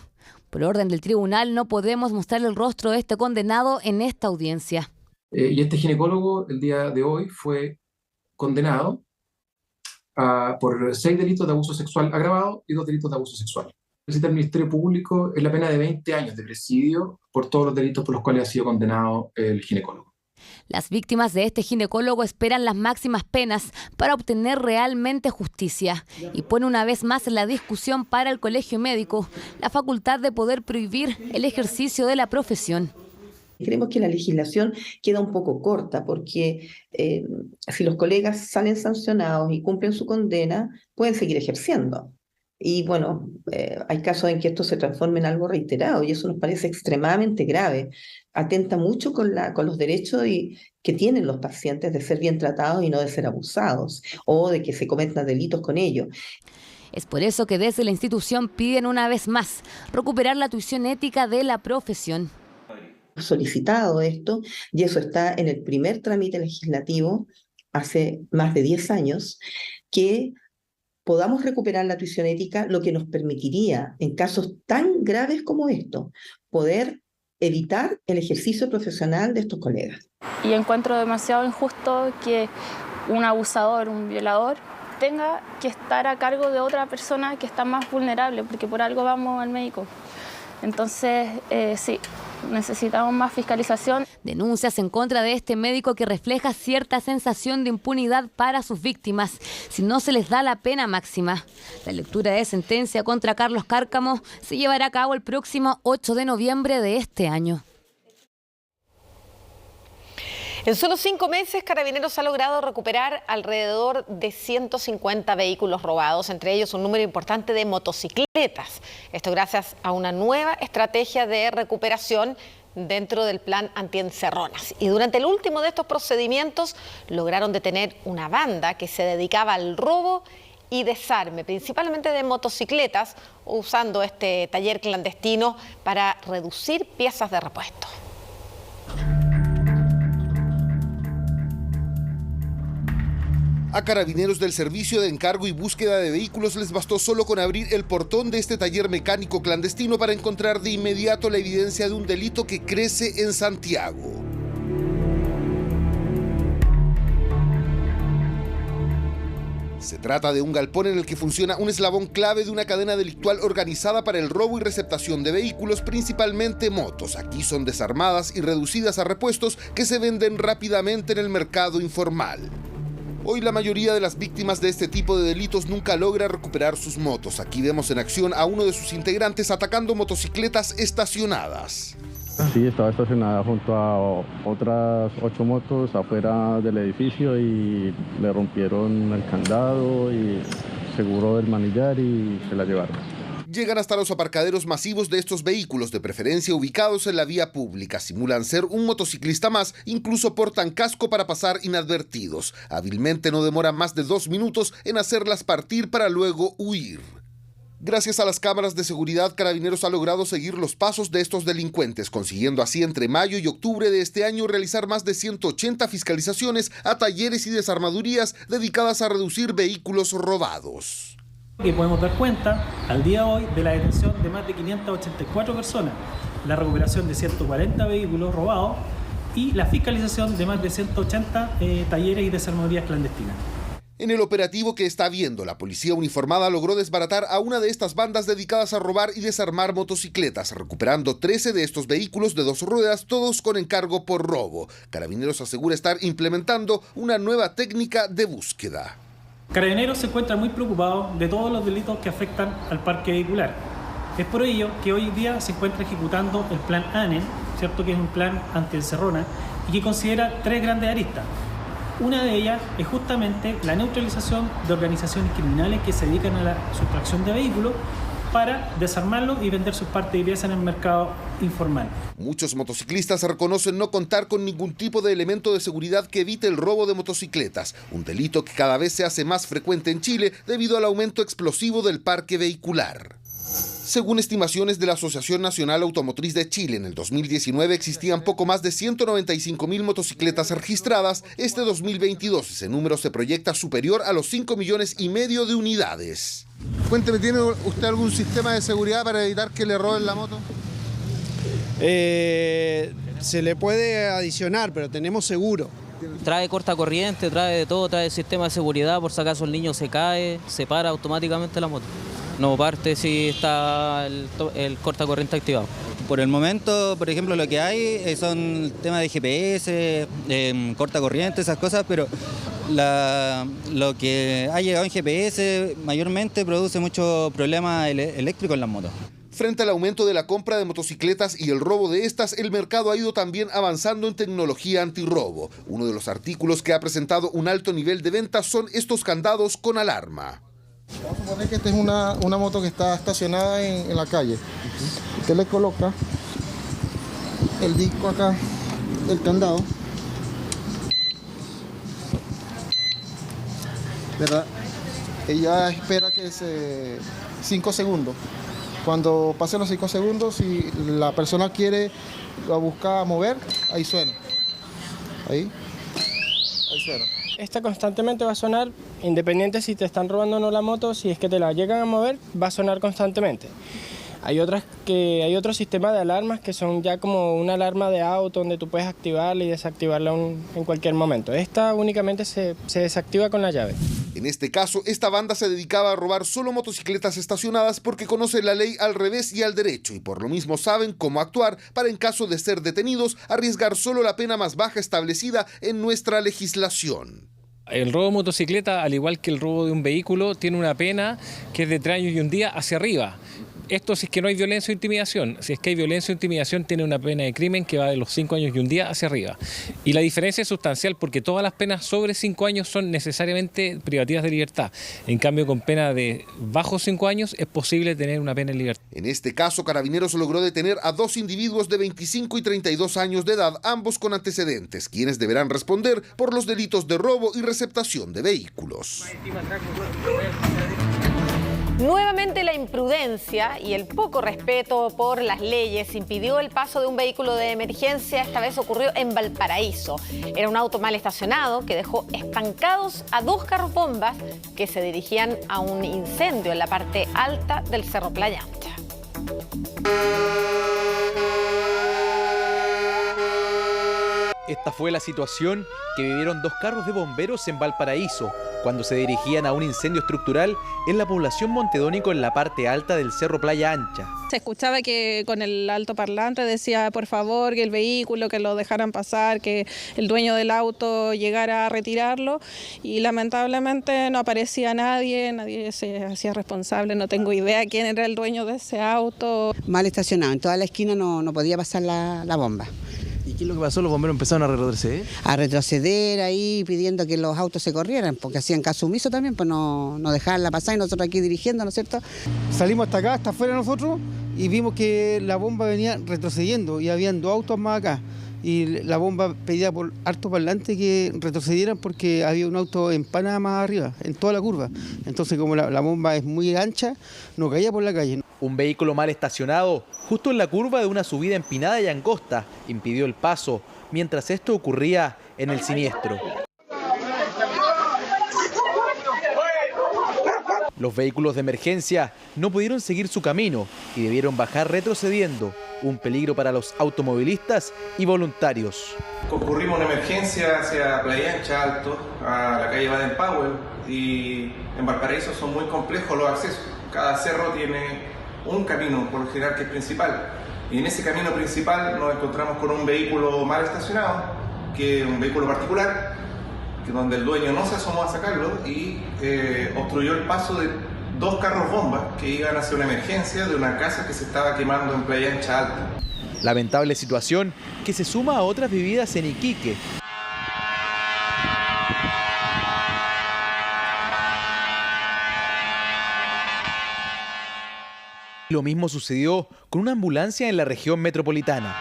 Por orden del tribunal, no podemos mostrar el rostro de este condenado en esta audiencia. Y este ginecólogo, el día de hoy, fue condenado por 6 delitos de abuso sexual agravado y 2 delitos de abuso sexual. Solicita al Ministerio Público es la pena de 20 años de presidio por todos los delitos por los cuales ha sido condenado el ginecólogo. Las víctimas de este ginecólogo esperan las máximas penas para obtener realmente justicia y pone una vez más en la discusión para el Colegio Médico la facultad de poder prohibir el ejercicio de la profesión. Creemos que la legislación queda un poco corta porque si los colegas salen sancionados y cumplen su condena, pueden seguir ejerciendo. Y bueno, hay casos en que esto se transforma en algo reiterado y eso nos parece extremadamente grave. Atenta mucho con los derechos que tienen los pacientes de ser bien tratados y no de ser abusados o de que se cometan delitos con ellos. Es por eso que desde la institución piden una vez más recuperar la tuición ética de la profesión. Solicitado esto y eso está en el primer trámite legislativo hace más de 10 años, que podamos recuperar la tuición ética, lo que nos permitiría, en casos tan graves como esto, poder evitar el ejercicio profesional de estos colegas. Y encuentro demasiado injusto que un abusador, un violador, tenga que estar a cargo de otra persona que está más vulnerable, porque por algo vamos al médico. Entonces, sí, necesitamos más fiscalización. Denuncias en contra de este médico que refleja cierta sensación de impunidad para sus víctimas si no se les da la pena máxima. La lectura de sentencia contra Carlos Cárcamo se llevará a cabo el próximo 8 de noviembre de este año. En solo 5 meses, Carabineros ha logrado recuperar alrededor de 150 vehículos robados, entre ellos un número importante de motocicletas. Esto gracias a una nueva estrategia de recuperación dentro del plan antiencerronas. Y durante el último de estos procedimientos lograron detener una banda que se dedicaba al robo y desarme, principalmente de motocicletas, usando este taller clandestino para reducir piezas de repuesto. A Carabineros del Servicio de Encargo y Búsqueda de Vehículos les bastó solo con abrir el portón de este taller mecánico clandestino para encontrar de inmediato la evidencia de un delito que crece en Santiago. Se trata de un galpón en el que funciona un eslabón clave de una cadena delictual organizada para el robo y receptación de vehículos, principalmente motos. Aquí son desarmadas y reducidas a repuestos que se venden rápidamente en el mercado informal. Hoy la mayoría de las víctimas de este tipo de delitos nunca logra recuperar sus motos. Aquí vemos en acción a uno de sus integrantes atacando motocicletas estacionadas. Sí, estaba estacionada junto a otras 8 motos afuera del edificio y le rompieron el candado y seguro del manillar y se la llevaron. Llegan hasta los aparcaderos masivos de estos vehículos, de preferencia ubicados en la vía pública. Simulan ser un motociclista más, incluso portan casco para pasar inadvertidos. Hábilmente no demoran más de 2 minutos en hacerlas partir para luego huir. Gracias a las cámaras de seguridad, Carabineros ha logrado seguir los pasos de estos delincuentes, consiguiendo así entre mayo y octubre de este año realizar más de 180 fiscalizaciones a talleres y desarmadurías dedicadas a reducir vehículos robados. Que podemos dar cuenta al día de hoy de la detención de más de 584 personas, la recuperación de 140 vehículos robados y la fiscalización de más de 180 talleres y desarmadurías clandestinas. En el operativo que está viendo, la policía uniformada logró desbaratar a una de estas bandas dedicadas a robar y desarmar motocicletas, recuperando 13 de estos vehículos de 2 ruedas, todos con encargo por robo. Carabineros asegura estar implementando una nueva técnica de búsqueda. Carabineros se encuentra muy preocupado de todos los delitos que afectan al parque vehicular. Es por ello que hoy día se encuentra ejecutando el plan ANEN, ¿cierto? Que es un plan antiencerrona y que considera 3 grandes aristas. Una de ellas es justamente la neutralización de organizaciones criminales que se dedican a la sustracción de vehículos para desarmarlos y vender sus partes y piezas en el mercado informal. Muchos motociclistas reconocen no contar con ningún tipo de elemento de seguridad que evite el robo de motocicletas, un delito que cada vez se hace más frecuente en Chile debido al aumento explosivo del parque vehicular. Según estimaciones de la Asociación Nacional Automotriz de Chile, en el 2019 existían poco más de 195.000 motocicletas registradas. Este 2022 ese número se proyecta superior a los 5,5 millones de unidades. Cuénteme, ¿tiene usted algún sistema de seguridad para evitar que le roben la moto? Se le puede adicionar, pero tenemos seguro. Trae corta corriente, trae de todo, trae sistema de seguridad por si acaso el niño se cae, se para automáticamente la moto. No parte si está el cortacorriente activado. Por el momento, por ejemplo, lo que hay son temas de GPS, cortacorriente, esas cosas, pero lo que ha llegado en GPS mayormente produce muchos problemas eléctricos en las motos. Frente al aumento de la compra de motocicletas y el robo de estas, el mercado ha ido también avanzando en tecnología antirrobo. Uno de los artículos que ha presentado un alto nivel de ventas son estos candados con alarma. Vamos a suponer que esta es una moto que está estacionada en la calle. Usted le coloca el disco acá, el candado, ¿verdad? Ella espera que 5 segundos. Cuando pasen los 5 segundos, si la persona quiere o busca mover, ahí suena. Ahí suena. Esta constantemente va a sonar, independiente si te están robando o no la moto, si es que te la llegan a mover, va a sonar constantemente. Hay otros sistemas de alarmas que son ya como una alarma de auto donde tú puedes activarla y desactivarla en cualquier momento. Esta únicamente se desactiva con la llave. En este caso, esta banda se dedicaba a robar solo motocicletas estacionadas porque conoce la ley al revés y al derecho y por lo mismo saben cómo actuar para, en caso de ser detenidos, arriesgar solo la pena más baja establecida en nuestra legislación. El robo de motocicleta, al igual que el robo de un vehículo, tiene una pena que es de 3 años y 1 día hacia arriba. Esto si es que no hay violencia o intimidación. Si es que hay violencia o intimidación, tiene una pena de crimen que va de los 5 años y 1 día hacia arriba. Y la diferencia es sustancial porque todas las penas sobre 5 años son necesariamente privativas de libertad. En cambio, con pena de bajo 5 años es posible tener una pena en libertad. En este caso, Carabineros logró detener a 2 individuos de 25 y 32 años de edad, ambos con antecedentes, quienes deberán responder por los delitos de robo y receptación de vehículos. Nuevamente la imprudencia y el poco respeto por las leyes impidió el paso de un vehículo de emergencia. Esta vez ocurrió en Valparaíso. Era un auto mal estacionado que dejó estancados a 2 carros bombas que se dirigían a un incendio en la parte alta del Cerro Playa Ancha. Esta fue la situación que vivieron 2 carros de bomberos en Valparaíso cuando se dirigían a un incendio estructural en la población Montedónico en la parte alta del Cerro Playa Ancha. Se escuchaba que con el altoparlante decía por favor que el vehículo, que lo dejaran pasar, que el dueño del auto llegara a retirarlo y lamentablemente no aparecía nadie se hacía responsable, no tengo idea quién era el dueño de ese auto. Mal estacionado, en toda la esquina no podía pasar la bomba. ¿Y qué es lo que pasó? Los bomberos empezaron a retroceder. A retroceder ahí pidiendo que los autos se corrieran, porque hacían caso omiso también, pues no dejarla pasar y nosotros aquí dirigiendo, ¿no es cierto? Salimos hasta acá, hasta afuera nosotros, y vimos que la bomba venía retrocediendo y habían 2 autos más acá. Y la bomba pedía por harto parlante que retrocedieran porque había un auto en pana más arriba, en toda la curva. Entonces, como la bomba es muy ancha, no caía por la calle. Un vehículo mal estacionado, justo en la curva de una subida empinada y angosta, impidió el paso, mientras esto ocurría en el siniestro. Los vehículos de emergencia no pudieron seguir su camino y debieron bajar retrocediendo, un peligro para los automovilistas y voluntarios. Concurrimos una emergencia hacia Playa Ancha Alto, a la calle Baden-Powell, y en Valparaíso son muy complejos los accesos. Cada cerro tiene un camino, por lo general, que es principal. Y en ese camino principal nos encontramos con un vehículo mal estacionado, que es un vehículo particular, donde el dueño no se asomó a sacarlo y obstruyó el paso de 2 carros bombas que iban hacia una emergencia de una casa que se estaba quemando en Playa Ancha Alta. Lamentable situación que se suma a otras vividas en Iquique. Lo mismo sucedió con una ambulancia en la región metropolitana.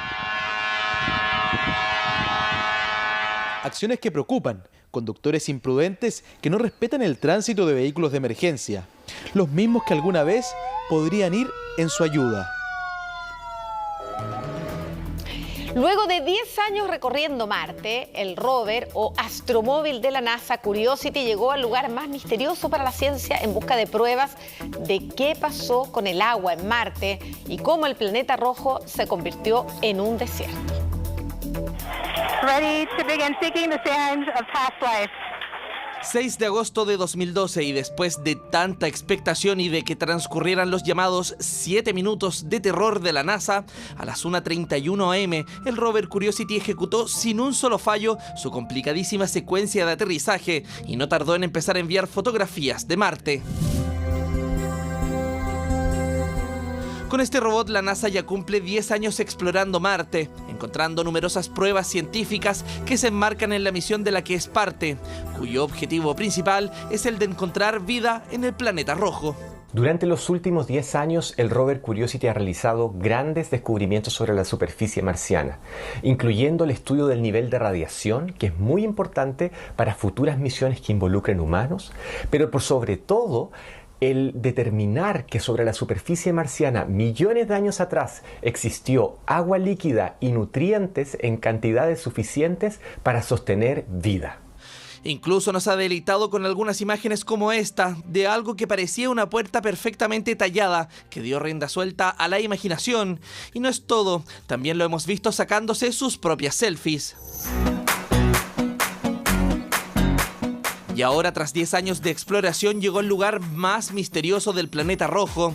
Acciones que preocupan, conductores imprudentes que no respetan el tránsito de vehículos de emergencia, los mismos que alguna vez podrían ir en su ayuda. Luego de 10 años recorriendo Marte, el rover o astromóvil de la NASA Curiosity llegó al lugar más misterioso para la ciencia en busca de pruebas de qué pasó con el agua en Marte y cómo el planeta rojo se convirtió en un desierto. Ready to begin seeking the signs of past life. 6 de agosto de 2012 y después de tanta expectación y de que transcurrieran los llamados 7 minutos de terror de la NASA, a las 1:31 am el rover Curiosity ejecutó sin un solo fallo su complicadísima secuencia de aterrizaje y no tardó en empezar a enviar fotografías de Marte. Con este robot, la NASA ya cumple 10 años explorando Marte, encontrando numerosas pruebas científicas que se enmarcan en la misión de la que es parte, cuyo objetivo principal es el de encontrar vida en el planeta rojo. Durante los últimos 10 años, el rover Curiosity ha realizado grandes descubrimientos sobre la superficie marciana, incluyendo el estudio del nivel de radiación, que es muy importante para futuras misiones que involucren humanos, pero por sobre todo, el determinar que sobre la superficie marciana millones de años atrás existió agua líquida y nutrientes en cantidades suficientes para sostener vida. Incluso nos ha deleitado con algunas imágenes como esta, de algo que parecía una puerta perfectamente tallada, que dio rienda suelta a la imaginación. Y no es todo, también lo hemos visto sacándose sus propias selfies. Y ahora, tras 10 años de exploración, llegó al lugar más misterioso del planeta rojo.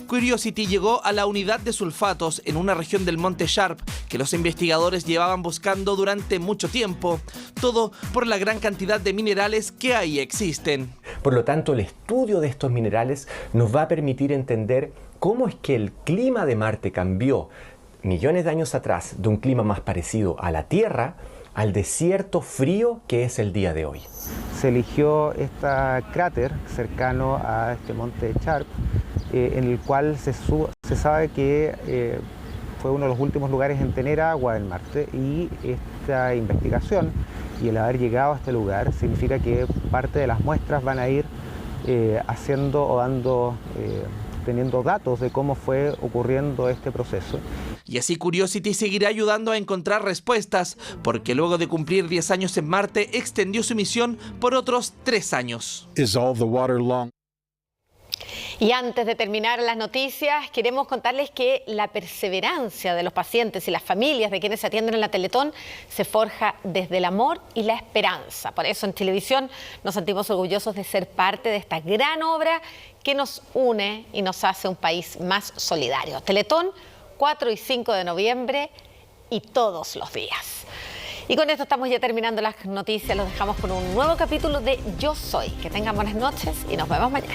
Curiosity llegó a la unidad de sulfatos en una región del Monte Sharp que los investigadores llevaban buscando durante mucho tiempo. Todo por la gran cantidad de minerales que ahí existen. Por lo tanto, el estudio de estos minerales nos va a permitir entender cómo es que el clima de Marte cambió millones de años atrás de un clima más parecido a la Tierra al desierto frío que es el día de hoy. Se eligió este cráter cercano a este monte Sharp, en el cual se sabe que fue uno de los últimos lugares en tener agua en Marte, y esta investigación y el haber llegado a este lugar significa que parte de las muestras van a ir haciendo o teniendo datos de cómo fue ocurriendo este proceso. Y así Curiosity seguirá ayudando a encontrar respuestas, porque luego de cumplir 10 años en Marte, extendió su misión por otros 3 años. Y antes de terminar las noticias, queremos contarles que la perseverancia de los pacientes y las familias de quienes se atienden en la Teletón se forja desde el amor y la esperanza. Por eso en Televisión nos sentimos orgullosos de ser parte de esta gran obra que nos une y nos hace un país más solidario. Teletón, 4 y 5 de noviembre y todos los días. Y con esto estamos ya terminando las noticias. Los dejamos con un nuevo capítulo de Yo Soy. Que tengan buenas noches y nos vemos mañana.